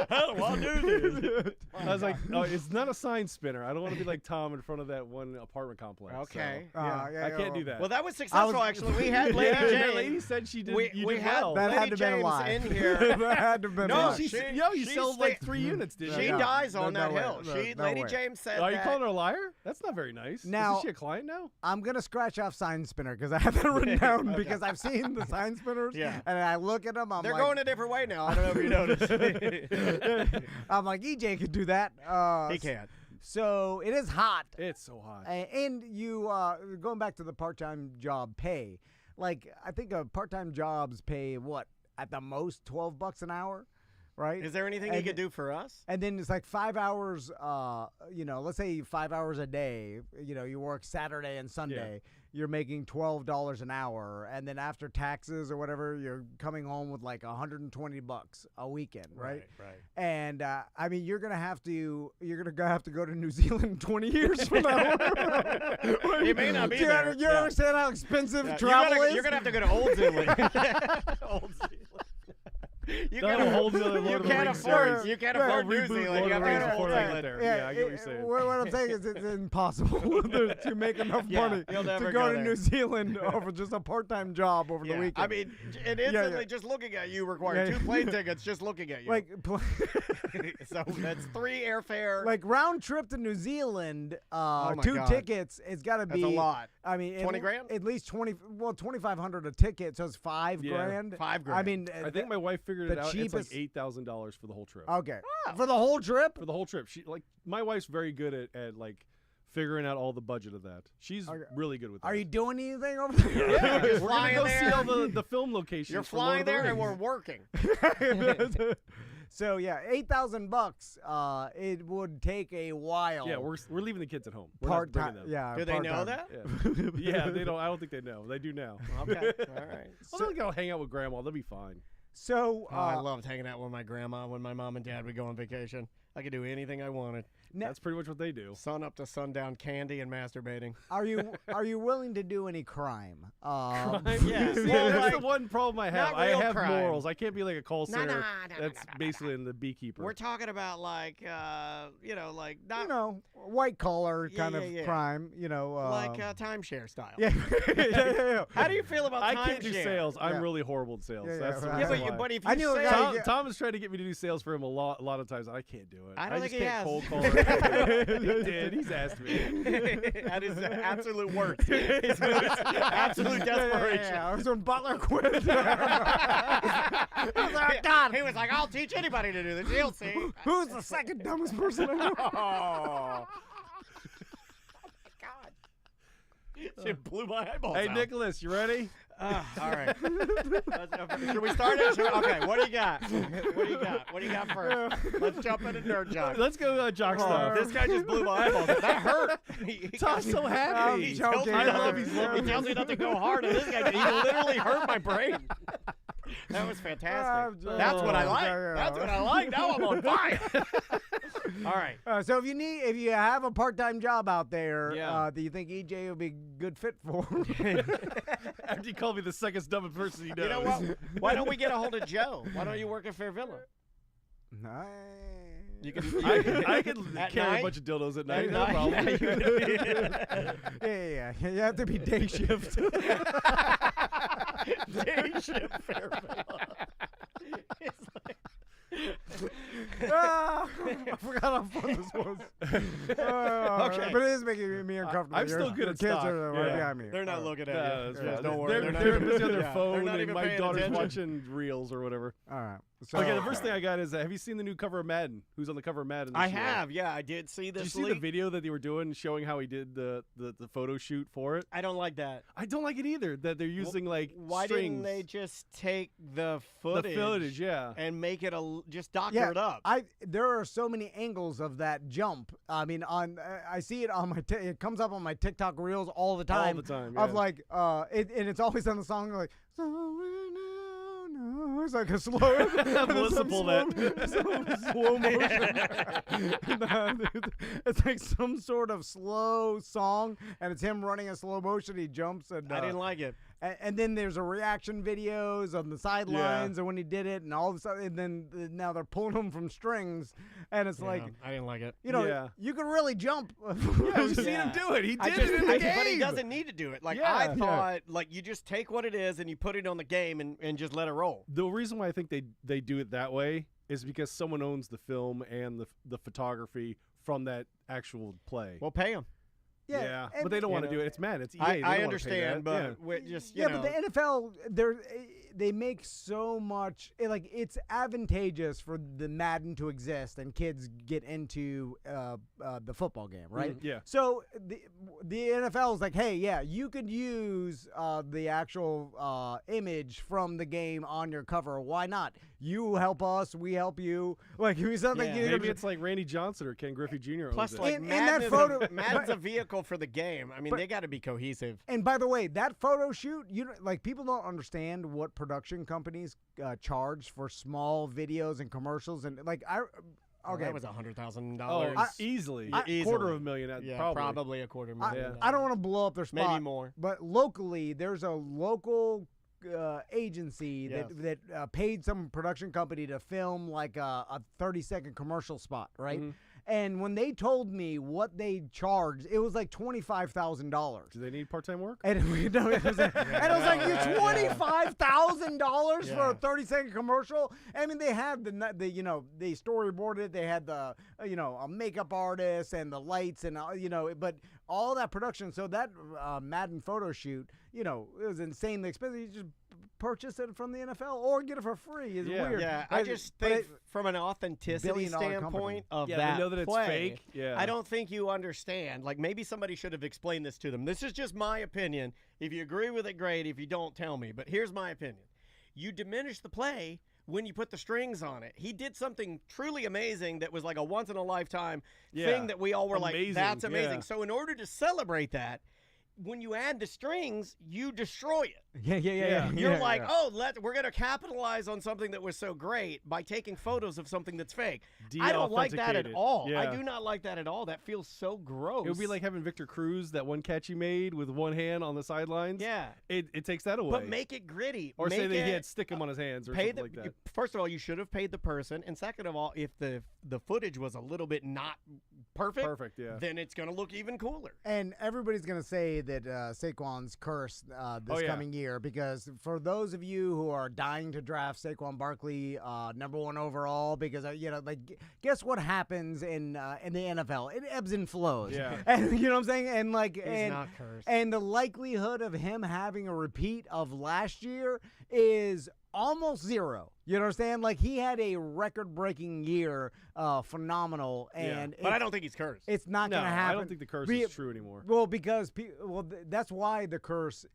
Speaker 3: How do I do this?
Speaker 1: I was like, oh, it's not a sign spinner. I don't want to be like Tom in front of that one apartment complex.
Speaker 3: Okay.
Speaker 1: So,
Speaker 3: Yeah.
Speaker 1: I can't do that.
Speaker 3: Well, that was successful, actually. We had Lady
Speaker 1: yeah,
Speaker 3: James.
Speaker 1: that lady said she did.
Speaker 3: we
Speaker 1: you
Speaker 3: we
Speaker 1: did
Speaker 3: had
Speaker 1: well.
Speaker 2: That
Speaker 3: Lady
Speaker 2: had to have been a
Speaker 3: James
Speaker 2: lie.
Speaker 3: in here.
Speaker 2: That had to have been a
Speaker 3: No,
Speaker 2: lie.
Speaker 1: she,
Speaker 3: she-
Speaker 1: yo, you
Speaker 3: she
Speaker 1: sold like
Speaker 3: stayed-
Speaker 1: 3 units, didn't
Speaker 3: She
Speaker 1: you?
Speaker 2: No,
Speaker 3: dies on
Speaker 2: no
Speaker 3: that
Speaker 2: way.
Speaker 3: hill.
Speaker 2: No,
Speaker 3: She,
Speaker 2: no
Speaker 3: Lady
Speaker 2: way.
Speaker 3: James said
Speaker 1: Are you
Speaker 3: that.
Speaker 1: calling her a liar? That's not very nice.
Speaker 2: Now-
Speaker 1: Isn't she a client now?
Speaker 2: I'm gonna scratch off sign spinner because I have that written down because I've seen the sign spinners.
Speaker 3: Yeah.
Speaker 2: And I look at them. I'm
Speaker 3: They're
Speaker 2: like,
Speaker 3: going a different way now. I don't know if you noticed.
Speaker 2: I'm like, EJ could do that.
Speaker 3: He can't.
Speaker 2: So it is hot.
Speaker 1: It's so hot.
Speaker 2: And you going back to the part-time job pay. Like I think part-time jobs pay what at the most $12 an hour, right?
Speaker 3: Is there anything you could do for us?
Speaker 2: And then it's like 5 hours, let's say 5 hours a day, you work Saturday and Sunday, you're making $12 an hour. And then after taxes or whatever, you're coming home with like $120 a weekend, right?
Speaker 3: Right.
Speaker 2: And I mean, you're gonna have to go to New Zealand in 20 years from now.
Speaker 3: He may not be there.
Speaker 2: You understand how expensive
Speaker 3: Yeah.
Speaker 2: travel is?
Speaker 3: You're gonna have to go to Old Zealand. Old Zealand. You
Speaker 1: Not
Speaker 3: can't
Speaker 1: a whole Zealand Lord of the
Speaker 3: can't
Speaker 1: Rings
Speaker 3: afford.
Speaker 1: series.
Speaker 3: You can't
Speaker 2: Yeah,
Speaker 3: afford New
Speaker 1: reboot
Speaker 3: Zealand.
Speaker 1: Lord
Speaker 3: You
Speaker 1: of
Speaker 3: have
Speaker 1: the
Speaker 3: to
Speaker 1: Rings
Speaker 3: go to
Speaker 1: before
Speaker 3: Old
Speaker 1: they get
Speaker 3: Zealand.
Speaker 1: there. Yeah, I get what you're saying.
Speaker 2: What I'm saying is it's impossible to make enough
Speaker 3: Yeah,
Speaker 2: money
Speaker 3: you'll
Speaker 2: to
Speaker 3: never
Speaker 2: go
Speaker 3: go
Speaker 2: to
Speaker 3: there.
Speaker 2: New Zealand over just a part-time job over the
Speaker 3: Yeah.
Speaker 2: weekend.
Speaker 3: I mean, and instantly just looking at you requires 2 plane tickets just looking at you.
Speaker 2: like
Speaker 3: So that's 3 airfare.
Speaker 2: like round trip to New Zealand,
Speaker 3: my
Speaker 2: 2
Speaker 3: God.
Speaker 2: tickets. It's got to
Speaker 3: That's
Speaker 2: be
Speaker 3: a lot.
Speaker 2: I mean,
Speaker 3: 20 grand?
Speaker 2: At least 2,500 a ticket, so it's $5
Speaker 1: Yeah.
Speaker 2: grand.
Speaker 3: $5 grand.
Speaker 2: I mean,
Speaker 1: I think my wife figured
Speaker 2: the
Speaker 1: it out.
Speaker 2: cheapest-
Speaker 1: It's like $8,000 for the whole trip.
Speaker 2: okay for the whole trip.
Speaker 1: For the whole trip, my wife's very good at like figuring out all the budget of that. She's
Speaker 2: Okay.
Speaker 1: really good with that.
Speaker 2: Are you doing anything over there?
Speaker 3: Yeah, just
Speaker 1: We're gonna
Speaker 3: flying
Speaker 1: go
Speaker 3: there.
Speaker 1: see all the film locations.
Speaker 3: You're
Speaker 1: for Lord
Speaker 3: flying
Speaker 1: of the
Speaker 3: there and we're
Speaker 1: Rings.
Speaker 3: working.
Speaker 2: So yeah, $8,000. It would take a while.
Speaker 1: Yeah, we're leaving the kids at home. We're not
Speaker 2: part
Speaker 1: bringing
Speaker 2: time.
Speaker 1: them.
Speaker 2: Yeah.
Speaker 3: Do they know
Speaker 2: part-time.
Speaker 3: that?
Speaker 1: Yeah. Yeah, they don't. I don't think they know. They do now.
Speaker 3: Okay. All right.
Speaker 1: Well, they'll go hang out with grandma. They'll be fine.
Speaker 2: So
Speaker 3: Oh, I loved hanging out with my grandma when my mom and dad would go on vacation. I could do anything I wanted.
Speaker 1: That's pretty much what they do.
Speaker 3: Sun up to sundown, candy and masturbating.
Speaker 2: are you willing to do any crime?
Speaker 3: Yeah.
Speaker 1: See,
Speaker 3: Well,
Speaker 1: that's
Speaker 3: like,
Speaker 1: the one problem I have.
Speaker 3: not
Speaker 1: I
Speaker 3: real
Speaker 1: have
Speaker 3: crime.
Speaker 1: morals. I can't be like a call
Speaker 3: No,
Speaker 1: center.
Speaker 3: no,
Speaker 1: That's basically in the beekeeper.
Speaker 3: We're talking about like, like not
Speaker 2: You know, white collar
Speaker 3: Yeah,
Speaker 2: kind
Speaker 3: yeah,
Speaker 2: of
Speaker 3: yeah.
Speaker 2: crime. You know,
Speaker 3: like timeshare style.
Speaker 2: yeah. yeah.
Speaker 3: How do you feel about
Speaker 1: I
Speaker 3: timeshare?
Speaker 1: can't do sales. I'm
Speaker 2: Yeah.
Speaker 1: really horrible at sales.
Speaker 2: Yeah,
Speaker 1: That's the
Speaker 2: right.
Speaker 3: Yeah,
Speaker 1: reason why.
Speaker 3: but if you
Speaker 2: I knew a
Speaker 3: say,
Speaker 2: guy-
Speaker 1: Tom is trying to get me to do sales for him a lot of times. I can't do it.
Speaker 3: I don't
Speaker 1: just
Speaker 3: think he
Speaker 1: can't
Speaker 3: has.
Speaker 1: cold call. He did. He's asked me.
Speaker 3: at his absolute worst, his absolute desperation.
Speaker 2: Yeah, I was when Butler quit. He's like, God,
Speaker 3: He was like, "I'll teach anybody to do this. You'll see."
Speaker 2: who's the second dumbest person I know?
Speaker 3: Oh. God. It blew my eyeballs
Speaker 1: Hey,
Speaker 3: out.
Speaker 1: Nicholas, you ready?
Speaker 3: All right. Should we start it? Okay, what do you got? What do you got first? Let's jump into Nerd Jock.
Speaker 1: Let's go Jock stuff.
Speaker 3: This guy just blew my eyeballs out. That hurt.
Speaker 1: Tom's so happy.
Speaker 3: He tells me
Speaker 2: I
Speaker 3: not
Speaker 2: love
Speaker 3: to-
Speaker 2: he's
Speaker 3: he
Speaker 2: loving
Speaker 3: tells me not to go hard on this guy. He literally hurt my brain. That was fantastic. That's what I like. That's what I like. Now I'm on fire. All right.
Speaker 2: So if you have a part-time job out there,
Speaker 3: Yeah.
Speaker 2: do you think EJ would be a good fit for?
Speaker 1: After you called me the second dumbest person he knows.
Speaker 3: You know what? Why don't we get a hold of Joe? Why don't you work at Fairvilla?
Speaker 2: Nice.
Speaker 3: You can.
Speaker 1: I could
Speaker 3: At
Speaker 1: carry
Speaker 3: night?
Speaker 1: a bunch of dildos at night.
Speaker 3: At
Speaker 1: No
Speaker 3: night?
Speaker 1: problem.
Speaker 3: You could be-
Speaker 2: Yeah. You have to be day shift.
Speaker 3: Day shift Fairvilla. It's like,
Speaker 2: I forgot how fun this was.
Speaker 3: Okay.
Speaker 2: But it is making me uncomfortable.
Speaker 1: I'm still good
Speaker 2: Your
Speaker 1: at
Speaker 2: kids
Speaker 1: stock.
Speaker 2: are right
Speaker 1: Yeah.
Speaker 2: behind me.
Speaker 3: they're not looking at
Speaker 1: No,
Speaker 3: you.
Speaker 1: that's
Speaker 3: Yeah,
Speaker 1: fine.
Speaker 3: don't worry.
Speaker 1: They're busy on their
Speaker 3: yeah,
Speaker 1: phone,
Speaker 3: they're not
Speaker 1: and
Speaker 3: even
Speaker 1: my
Speaker 3: paying
Speaker 1: daughter's
Speaker 3: attention.
Speaker 1: watching reels or whatever.
Speaker 2: All right. So,
Speaker 1: Okay, the first thing I got is, have you seen the new cover of Madden? Who's on the cover of Madden? This
Speaker 3: I
Speaker 1: year?
Speaker 3: have. Yeah, I did see
Speaker 1: Did
Speaker 3: this.
Speaker 1: you see the
Speaker 3: leak.
Speaker 1: video that they were doing showing how he did the photo shoot for it?
Speaker 3: I don't like that.
Speaker 1: I don't like it either. That they're using like
Speaker 3: Why
Speaker 1: strings.
Speaker 3: didn't they just take the
Speaker 1: the
Speaker 3: footage,
Speaker 1: footage? Yeah.
Speaker 3: and make it just doctor
Speaker 2: yeah,
Speaker 3: it up?
Speaker 2: there are so many angles of that jump. I mean, I see it on my it comes up on my TikTok reels all the time.
Speaker 1: All the time.
Speaker 2: Of
Speaker 1: yeah.
Speaker 2: like and it's always on the song like no, it's like a slow
Speaker 1: Melissa, pull that.
Speaker 2: slow motion. It's like some sort of slow song, and it's him running in slow motion. He jumps, and
Speaker 3: I didn't like it.
Speaker 2: and then there's a reaction videos on the sidelines and when he did it, and all of a sudden, and then now they're pulling him from strings, and it's like,
Speaker 3: Yeah, I didn't like it.
Speaker 2: you know,
Speaker 1: Yeah.
Speaker 2: you can really jump.
Speaker 1: Yeah, we've seen him do it. He did it in the game.
Speaker 3: But he doesn't need to do it. Like
Speaker 1: Yeah.
Speaker 3: I thought, like you just take what it is and you put it on the game and just let it roll.
Speaker 1: The reason why I think they do it that way is because someone owns the film and the photography from that actual play.
Speaker 3: Well, pay him.
Speaker 1: Yeah,
Speaker 2: and-
Speaker 1: but they don't
Speaker 3: you
Speaker 1: want to
Speaker 3: know,
Speaker 1: do it. It's mad. It's EA. They
Speaker 3: I
Speaker 1: don't wanna pay
Speaker 3: understand,
Speaker 1: that.
Speaker 3: but just
Speaker 2: yeah, but the NFL, they make so much like it's advantageous for the Madden to exist and kids get into the football game, right?
Speaker 1: Yeah.
Speaker 2: So the NFL is like, hey, yeah, you could use the actual image from the game on your cover. Why not? You help us, we help you. Like something.
Speaker 3: Yeah.
Speaker 1: Maybe it's like Randy Johnson or Ken Griffey Jr.
Speaker 3: Plus,
Speaker 1: owns it.
Speaker 3: like
Speaker 2: In
Speaker 3: Madden,
Speaker 2: that photo-
Speaker 3: Madden's a vehicle for the game. I mean, they got to be cohesive.
Speaker 2: And by the way, that photo shoot, like people don't understand what production companies charge for small videos and commercials, and like
Speaker 3: Okay, that was $100,000.
Speaker 1: Oh, easily. $250,000.
Speaker 3: Yeah,
Speaker 1: probably.
Speaker 3: a $250,000.
Speaker 2: I don't want to blow up their spot.
Speaker 3: Maybe more.
Speaker 2: But locally, there's a local agency that paid some production company to film like a 30-second commercial spot, right?
Speaker 1: Mhm.
Speaker 2: And when they told me what they charged, it was like $25,000.
Speaker 1: Do they need part-time work?
Speaker 2: And it was like, you $25,000 for a 30-second commercial. I mean, they had they storyboarded it. They had the a makeup artist and the lights and but all that production. So that Madden photo shoot, it was insanely expensive. You just purchase it from the NFL or get it for free. It's weird.
Speaker 3: Yeah, I just think from an authenticity
Speaker 2: billion-dollar
Speaker 3: standpoint of
Speaker 1: they
Speaker 3: that
Speaker 1: know that it's
Speaker 3: play,
Speaker 1: fake. Yeah.
Speaker 3: I don't think you understand. Like, maybe somebody should have explained this to them. This is just my opinion. If you agree with it, great. If you don't, tell me. But here's my opinion. You diminish the play when you put the strings on it. He did something truly amazing that was like a once-in-a-lifetime thing that we all were like, that's amazing.
Speaker 1: Yeah.
Speaker 3: So in order to celebrate that, when you add the strings, you destroy it.
Speaker 2: Yeah.
Speaker 3: You're like, we're going to capitalize on something that was so great by taking photos of something that's fake. I don't like that at all.
Speaker 1: Yeah.
Speaker 3: I do not like that at all. That feels so gross.
Speaker 1: It would be like having Victor Cruz, that one catch he made with one hand on the sidelines.
Speaker 3: Yeah.
Speaker 1: It takes that away.
Speaker 3: But make it gritty.
Speaker 1: Or
Speaker 3: make
Speaker 1: say that he had stick him on his hands or something like that.
Speaker 3: First of all, you should have paid the person. And second of all, if the footage was a little bit not perfect, then it's going to look even cooler.
Speaker 2: And everybody's going to say that Saquon's cursed this coming year, because for those of you who are dying to draft Saquon Barkley #1 overall, because guess what happens in the NFL? It ebbs and flows.
Speaker 1: Yeah.
Speaker 2: And you know what I'm saying? And
Speaker 3: He's not cursed.
Speaker 2: And the likelihood of him having a repeat of last year is almost zero. You understand? Like, he had a record-breaking year, phenomenal, and
Speaker 3: but I don't think he's cursed.
Speaker 2: It's not going to happen.
Speaker 1: I don't think the curse is true anymore.
Speaker 2: Well, because that's why the curse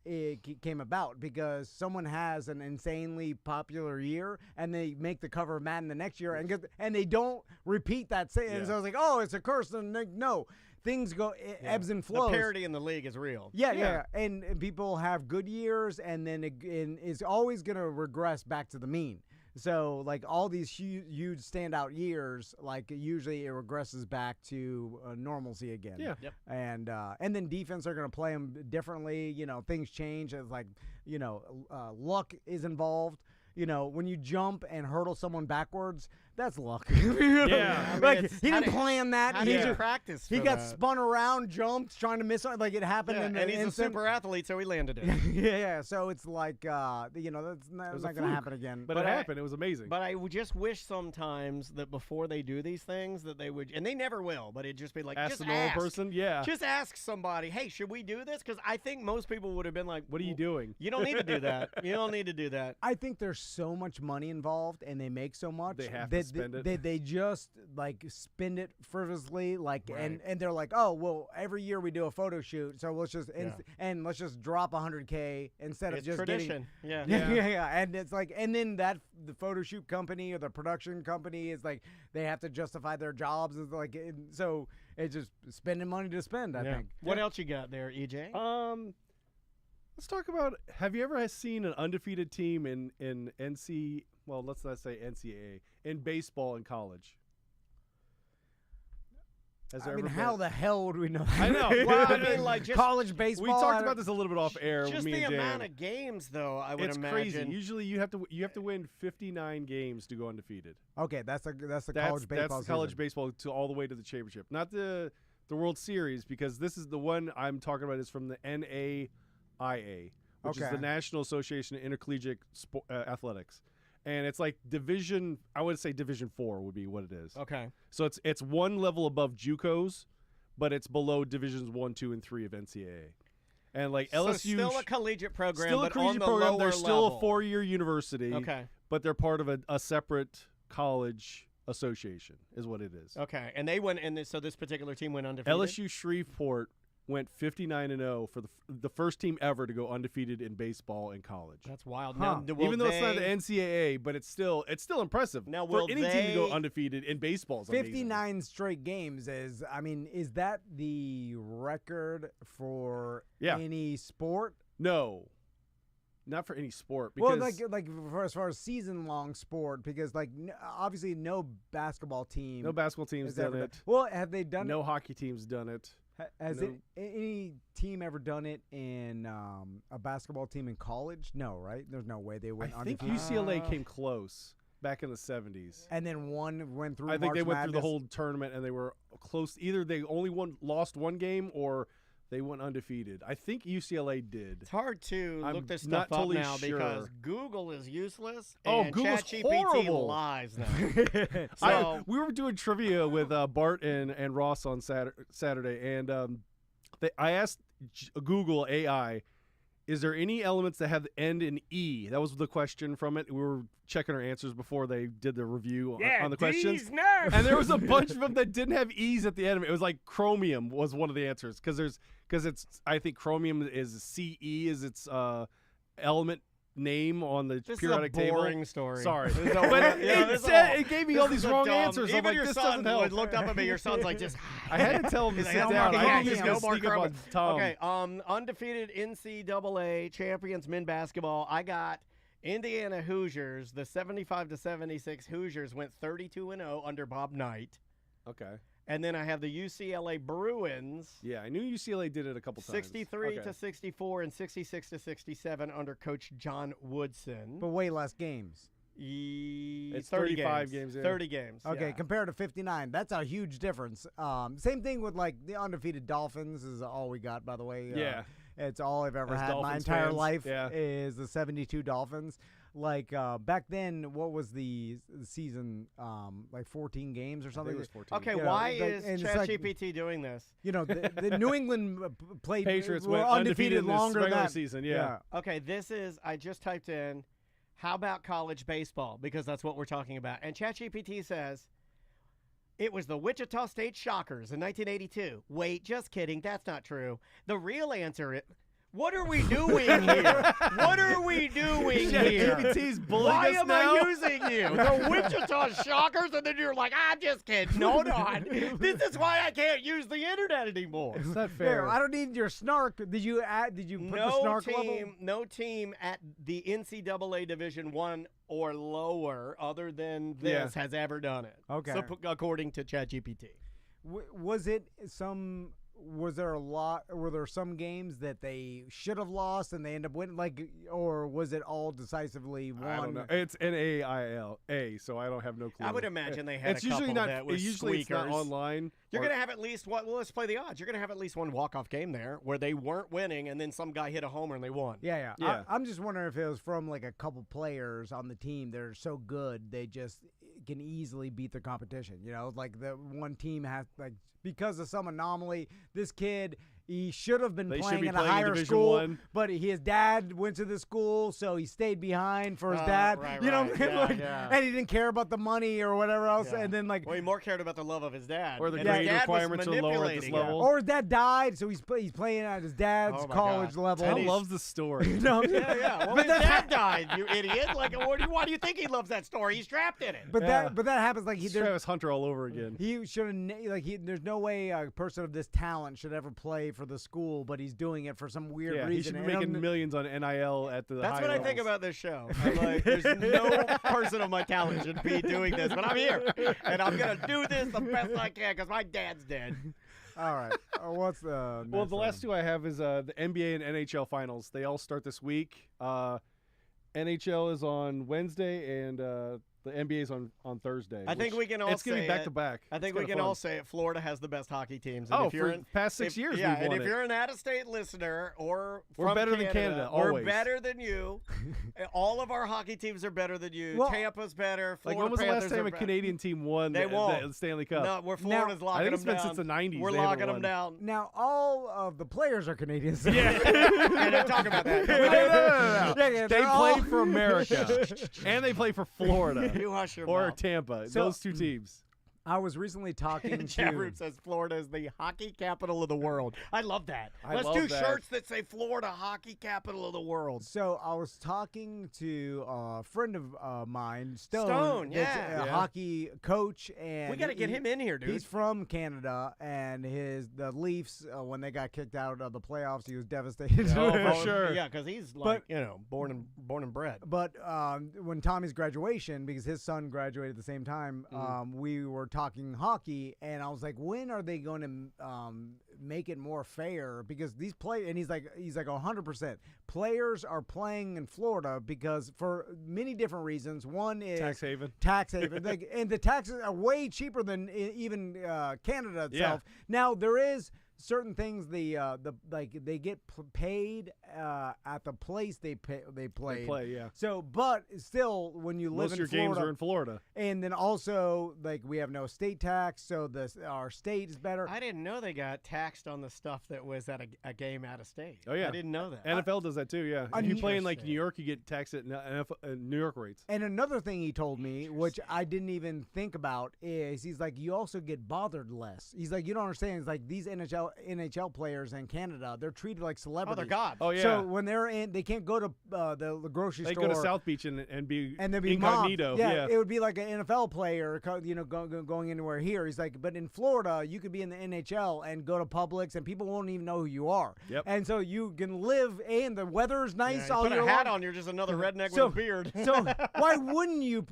Speaker 2: came about, because someone has an insanely popular year and they make the cover of Madden the next year and they don't repeat that same. And so I was like, oh, it's a curse. And no. Things go ebbs and flows.
Speaker 3: The parity in the league is real.
Speaker 2: Yeah. And people have good years, and then it's always going to regress back to the mean. So, like, all these huge standout years, like, usually it regresses back to normalcy again.
Speaker 1: Yeah.
Speaker 3: Yep.
Speaker 2: And then defense are going to play them differently. Things change. It's like, luck is involved. When you jump and hurdle someone backwards, that's luck.
Speaker 1: Yeah.
Speaker 2: Like, he didn't plan that.
Speaker 3: How
Speaker 2: He
Speaker 3: did you
Speaker 2: just
Speaker 3: practice
Speaker 2: he
Speaker 3: for
Speaker 2: got
Speaker 3: that?
Speaker 2: spun around, jumped, trying to miss. Like, it happened in
Speaker 3: and
Speaker 2: an
Speaker 3: he's
Speaker 2: instant.
Speaker 3: a super athlete, so he landed it.
Speaker 2: Yeah. So it's like, that's not going to happen again.
Speaker 1: But it happened. It was amazing.
Speaker 3: But I would just wish sometimes that before they do these things that they would, and they never will, but it'd just be like,
Speaker 1: ask
Speaker 3: just
Speaker 1: the normal
Speaker 3: ask.
Speaker 1: person. Yeah.
Speaker 3: Just ask somebody, hey, should we do this? Because I think most people would have been like,
Speaker 1: What are you doing?
Speaker 3: You don't need to do that. You don't need to do that.
Speaker 2: I think there's so much money involved, and they make so much.
Speaker 1: They have to spend it.
Speaker 2: They just like spend it frivolously, like, and they're like, oh well, every year we do a photo shoot, so let's just and let's just drop $100K instead of
Speaker 3: It's
Speaker 2: just
Speaker 3: tradition.
Speaker 2: getting, yeah. And it's like, and then the photo shoot company or the production company is like, they have to justify their jobs. It's like, so it's just spending money to spend. I think.
Speaker 3: What else you got there, EJ?
Speaker 1: Let's talk about, have you ever seen an undefeated team in let's not say NCAA, in baseball in college?
Speaker 2: How the hell would we know that?
Speaker 1: I know.
Speaker 3: Well, I mean, like, just
Speaker 2: college baseball.
Speaker 1: We talked about this a little bit off air.
Speaker 3: Just
Speaker 1: with me
Speaker 3: the
Speaker 1: and
Speaker 3: amount
Speaker 1: Dan.
Speaker 3: of games, though, I would
Speaker 1: It's
Speaker 3: imagine.
Speaker 1: crazy. Usually you have to win 59 games to go undefeated.
Speaker 2: Okay, that's the college baseball.
Speaker 1: That's college
Speaker 2: season.
Speaker 1: baseball to all the way to the championship, not the World Series, because this is the one I'm talking about is from the NAIIA, which is the National Association of Intercollegiate Athletics. And it's like Division 4 would be what it is.
Speaker 3: Okay.
Speaker 1: So it's one level above JUCOs, but it's below Divisions 1, 2, and 3 of NCAA. And like
Speaker 3: So
Speaker 1: LSU,
Speaker 3: still a collegiate program,
Speaker 1: still a
Speaker 3: but
Speaker 1: collegiate
Speaker 3: on the
Speaker 1: program.
Speaker 3: lower
Speaker 1: They're still
Speaker 3: level.
Speaker 1: a 4-year university.
Speaker 3: Okay.
Speaker 1: But they're part of a separate college association, is what it is.
Speaker 3: Okay. And they went, and so this particular team went undefeated.
Speaker 1: LSU Shreveport went 59-0 for the first team ever to go undefeated in baseball in college.
Speaker 3: That's wild.
Speaker 2: Huh.
Speaker 3: Now, will
Speaker 1: Even though it's not the
Speaker 3: they-
Speaker 1: NCAA, but it's still impressive.
Speaker 3: Now,
Speaker 1: for
Speaker 3: will
Speaker 1: any team to go
Speaker 3: they-
Speaker 1: undefeated in baseball is amazing.
Speaker 2: 59 straight games is that the record for
Speaker 1: Yeah.
Speaker 2: any sport?
Speaker 1: No, not for any sport. Because
Speaker 2: Well, like for as far as season-long sport, because like obviously no basketball team.
Speaker 1: no basketball team's
Speaker 2: has ever
Speaker 1: done
Speaker 2: done-
Speaker 1: it.
Speaker 2: Well, have they done
Speaker 1: No hockey team's done it.
Speaker 2: Has
Speaker 1: No.
Speaker 2: any team ever done it in a basketball team in college? No, right? There's no way they
Speaker 1: I
Speaker 2: went
Speaker 1: think
Speaker 2: undefeated.
Speaker 1: UCLA came close back in the 70s.
Speaker 2: And then one went through.
Speaker 1: I think they
Speaker 2: March
Speaker 1: went through the
Speaker 2: Madness.
Speaker 1: whole tournament and they were close. Either they only lost one game or they went undefeated. I think UCLA did.
Speaker 3: It's hard to
Speaker 1: I'm
Speaker 3: look this
Speaker 1: not
Speaker 3: stuff
Speaker 1: totally
Speaker 3: up now because
Speaker 1: sure.
Speaker 3: Google is useless.
Speaker 1: Oh,
Speaker 3: and
Speaker 1: Google's
Speaker 3: ChatGPT
Speaker 1: horrible.
Speaker 3: lies now. So
Speaker 1: We were doing trivia with Bart and Ross on Saturday, and I asked Google AI, is there any elements that have the end in E? That was the question from it. We were checking our answers before they did the review on the questions. And there was a bunch of them that didn't have E's at the end of it. It was like chromium was one of the answers because I think chromium is CE is its element name on the
Speaker 3: this
Speaker 1: periodic
Speaker 3: is a boring
Speaker 1: table.
Speaker 3: story.
Speaker 1: Sorry,
Speaker 3: This is a-
Speaker 1: but
Speaker 3: yeah,
Speaker 1: it
Speaker 3: this is
Speaker 1: said
Speaker 3: a-
Speaker 1: it gave me
Speaker 3: this
Speaker 1: all these
Speaker 3: is a
Speaker 1: wrong
Speaker 3: dumb-
Speaker 1: answers. I'm
Speaker 3: Even
Speaker 1: like,
Speaker 3: your
Speaker 1: this
Speaker 3: son
Speaker 1: doesn't help.
Speaker 3: looked up at me. Your son's like, just.
Speaker 1: I had to tell him to
Speaker 3: He's
Speaker 1: sit
Speaker 3: like,
Speaker 1: down.
Speaker 3: "Oh,
Speaker 1: I
Speaker 3: yeah,
Speaker 1: think he's
Speaker 3: yeah,
Speaker 1: gonna
Speaker 3: no more
Speaker 1: sneak up on Tom.
Speaker 3: Okay, undefeated NCAA champions men basketball. I got Indiana Hoosiers. The 75-76 Hoosiers went 32-0 under Bob Knight.
Speaker 1: Okay.
Speaker 3: And then I have the UCLA Bruins.
Speaker 1: Yeah, I knew UCLA did it a couple times.
Speaker 3: 63-64 and 66-67 under Coach John Woodson.
Speaker 2: but way less games.
Speaker 1: It's
Speaker 3: 30
Speaker 1: 35 games in.
Speaker 3: 30 games.
Speaker 2: Okay,
Speaker 3: yeah.
Speaker 2: compared to 59, that's a huge difference. Same thing with like the undefeated Dolphins is all we got, by the way.
Speaker 1: Yeah.
Speaker 2: It's all I've ever
Speaker 1: As
Speaker 2: had my
Speaker 1: Dolphins
Speaker 2: entire
Speaker 1: fans,
Speaker 2: life
Speaker 1: yeah.
Speaker 2: is the 72 Dolphins. Like back then, what was the season? Like 14 games or
Speaker 1: I think
Speaker 2: something.
Speaker 1: it was 14.
Speaker 3: Okay,
Speaker 2: You know,
Speaker 3: why
Speaker 2: like-
Speaker 3: is
Speaker 2: and it's like-
Speaker 3: ChatGPT doing this?
Speaker 2: You know, the New England played
Speaker 1: Patriots
Speaker 2: were
Speaker 1: went undefeated in this
Speaker 2: longer than
Speaker 1: regular
Speaker 2: that.
Speaker 1: season. Yeah.
Speaker 3: Okay, this is, I just typed in, how about college baseball? Because that's what we're talking about. And ChatGPT says, it was the Wichita State Shockers in 1982. Wait, just kidding. That's not true. The real answer is, what are we doing here? What are we doing here?
Speaker 1: ChatGPT's bullying
Speaker 3: Why
Speaker 1: us
Speaker 3: am
Speaker 1: now.
Speaker 3: I using you? The Wichita Shockers? And then you're like, I'm just kidding. No, this is why I can't use the internet anymore.
Speaker 1: It's not
Speaker 2: Fair.
Speaker 1: fair.
Speaker 2: I don't need your snark. Did you put the snark level?
Speaker 3: No team at the NCAA Division I or lower, other than this, has ever done it.
Speaker 2: Okay.
Speaker 3: So, according to ChatGPT.
Speaker 2: Was there some games that they should have lost and they end up winning, like, or was it all decisively won?
Speaker 1: I don't know. It's NAIIA, so I don't have no clue.
Speaker 3: I would imagine they had
Speaker 1: it's
Speaker 3: a couple
Speaker 1: usually not.
Speaker 3: that was
Speaker 1: Usually it's not
Speaker 3: squeakers.
Speaker 1: online.
Speaker 3: You're
Speaker 1: or-
Speaker 3: going to have at least one. Well, let's play the odds. You're going to have at least one walk-off game there where they weren't winning, and then some guy hit a homer and they won.
Speaker 2: Yeah.
Speaker 1: Yeah.
Speaker 2: I'm just wondering if it was from like a couple players on the team that are so good they just can easily beat their competition. You know, like the one team has, like, because of some anomaly, this kid, he should have been
Speaker 1: They should
Speaker 2: playing
Speaker 1: be
Speaker 2: in a
Speaker 1: playing in
Speaker 2: higher
Speaker 1: Division
Speaker 2: school,
Speaker 1: I.
Speaker 2: but his dad went to the school, so he stayed behind for his
Speaker 3: Oh,
Speaker 2: dad.
Speaker 3: right,
Speaker 2: you know,
Speaker 3: right.
Speaker 2: what I mean?
Speaker 3: Yeah,
Speaker 2: Like,
Speaker 3: yeah.
Speaker 2: and he didn't care about the money or whatever else.
Speaker 3: Yeah.
Speaker 2: And then like,
Speaker 3: Well, he more cared about the love of his dad.
Speaker 1: Or the
Speaker 3: And
Speaker 1: grade
Speaker 3: his dad was
Speaker 1: requirements are lower at this
Speaker 3: manipulating him.
Speaker 1: level.
Speaker 2: or his dad died, so he's playing at his dad's
Speaker 3: Oh my
Speaker 2: college
Speaker 3: God.
Speaker 2: level.
Speaker 1: Tom
Speaker 3: he's-
Speaker 1: loves the story.
Speaker 2: You know?
Speaker 3: Yeah. Well,
Speaker 2: But
Speaker 3: his
Speaker 2: that's-
Speaker 3: dad died, you idiot. Like, why do you think he loves that story? He's trapped in it.
Speaker 2: But
Speaker 1: Yeah.
Speaker 2: that happens like
Speaker 1: It's
Speaker 2: there,
Speaker 1: Travis Hunter all over again.
Speaker 2: he should have there's no way a person of this talent should ever play for the school, but he's doing it for some weird
Speaker 1: Yeah,
Speaker 2: reason.
Speaker 1: he should be
Speaker 2: And
Speaker 1: making
Speaker 2: I'm-
Speaker 1: millions on NIL at the.
Speaker 3: That's
Speaker 1: high
Speaker 3: what I think
Speaker 1: levels.
Speaker 3: about this show. I'm like, there's no person of my talent should be doing this, but I'm here. And I'm going to do this the best I can because my dad's dead.
Speaker 2: All right. What's the
Speaker 1: Well,
Speaker 2: next
Speaker 1: the
Speaker 2: one?
Speaker 1: last two I have is the NBA and NHL finals. They all start this week. NHL is on Wednesday, and The NBA's on Thursday.
Speaker 3: I think we can all
Speaker 1: it's gonna
Speaker 3: say
Speaker 1: be back
Speaker 3: it.
Speaker 1: to back.
Speaker 3: I think
Speaker 1: It's
Speaker 3: we
Speaker 1: kinda
Speaker 3: can
Speaker 1: fun.
Speaker 3: all say it. Florida has the best hockey teams. And
Speaker 1: Oh,
Speaker 3: if you're
Speaker 1: for the past 6 years,
Speaker 3: yeah,
Speaker 1: we've
Speaker 3: and
Speaker 1: won
Speaker 3: if
Speaker 1: it.
Speaker 3: you're an out-of-state listener or
Speaker 1: We're
Speaker 3: from
Speaker 1: better than Canada,
Speaker 3: we're
Speaker 1: always.
Speaker 3: better than you. All of our hockey teams are better than you.
Speaker 2: Well,
Speaker 3: Tampa's better.
Speaker 1: Like,
Speaker 3: Florida
Speaker 1: when was the
Speaker 3: Panthers
Speaker 1: last time
Speaker 3: are
Speaker 1: a Canadian team won
Speaker 3: They won't.
Speaker 1: the Stanley Cup?
Speaker 3: No, we're Florida's
Speaker 1: I
Speaker 3: locking
Speaker 1: think it's
Speaker 3: them
Speaker 1: been
Speaker 3: down.
Speaker 1: since the 90s.
Speaker 3: We're
Speaker 1: they haven't
Speaker 3: locking them
Speaker 1: won.
Speaker 3: down.
Speaker 2: Now, all of the players are Canadians.
Speaker 1: Yeah.
Speaker 3: Yeah, don't talk about that.
Speaker 1: No.
Speaker 2: Yeah,
Speaker 1: They
Speaker 2: they're
Speaker 1: play
Speaker 2: all-
Speaker 1: for America, and they play for Florida
Speaker 3: You hush your
Speaker 1: or
Speaker 3: mouth.
Speaker 1: Tampa.
Speaker 2: So-
Speaker 1: those two teams.
Speaker 2: I was recently talking
Speaker 3: Chat
Speaker 2: to.
Speaker 3: room says Florida is the hockey capital of the world. I love that.
Speaker 1: I
Speaker 3: Let's
Speaker 1: love
Speaker 3: do
Speaker 1: that.
Speaker 3: shirts that say Florida hockey capital of the world.
Speaker 2: So I was talking to a friend of mine, Stone.
Speaker 3: Stone,
Speaker 2: that's
Speaker 3: yeah.
Speaker 2: a
Speaker 1: Yeah.
Speaker 2: hockey coach, and
Speaker 3: We got to get him in here, dude.
Speaker 2: He's from Canada, and the Leafs when they got kicked out of the playoffs, he was devastated.
Speaker 1: Oh, for sure.
Speaker 3: Yeah, because he's like,
Speaker 2: But-
Speaker 3: born and bred.
Speaker 2: But when Tommy's graduation, because his son graduated at the same time, we were talking hockey, and I was like, when are they going to make it more fair? Because these play, and he's like 100%. Players are playing in Florida because for many different reasons. One is
Speaker 1: Tax haven.
Speaker 2: Tax haven, like, and the taxes are way cheaper than even Canada itself. Now there is certain things they get paid at the place they play.
Speaker 1: They play, yeah.
Speaker 2: So, but still, when you live
Speaker 1: Most of
Speaker 2: in
Speaker 1: your
Speaker 2: Florida,
Speaker 1: games are in Florida.
Speaker 2: and then also like we have no state tax, so our state is better.
Speaker 3: I didn't know they got taxed on the stuff that was at a game out of state.
Speaker 1: Oh, yeah.
Speaker 3: I didn't know that.
Speaker 1: NFL does that too, yeah. If you play in like
Speaker 3: Interesting.
Speaker 1: New York, you get taxed at New York rates.
Speaker 2: And another thing he told me, which I didn't even think about, is he's like, you also get bothered less. He's like, you don't understand. It's like these NHL players in Canada, they're treated like
Speaker 3: Oh,
Speaker 2: celebrities.
Speaker 3: they're gods.
Speaker 1: Oh, yeah.
Speaker 2: So when they're in, they can't go to the grocery
Speaker 1: They
Speaker 2: store.
Speaker 1: go to South Beach and be
Speaker 2: And they'd be
Speaker 1: incognito.
Speaker 2: mobbed. Yeah, it would be like an NFL player, going anywhere here. He's like, but in Florida, you could be in the NHL and go to Publix, and people won't even know who you are.
Speaker 1: Yep.
Speaker 2: And so you can live, and the weather's
Speaker 3: Yeah,
Speaker 2: nice
Speaker 3: you
Speaker 2: all
Speaker 3: put
Speaker 2: year
Speaker 3: a hat
Speaker 2: long.
Speaker 3: on, you're just another redneck
Speaker 2: So-
Speaker 3: with a beard.
Speaker 2: So why wouldn't you,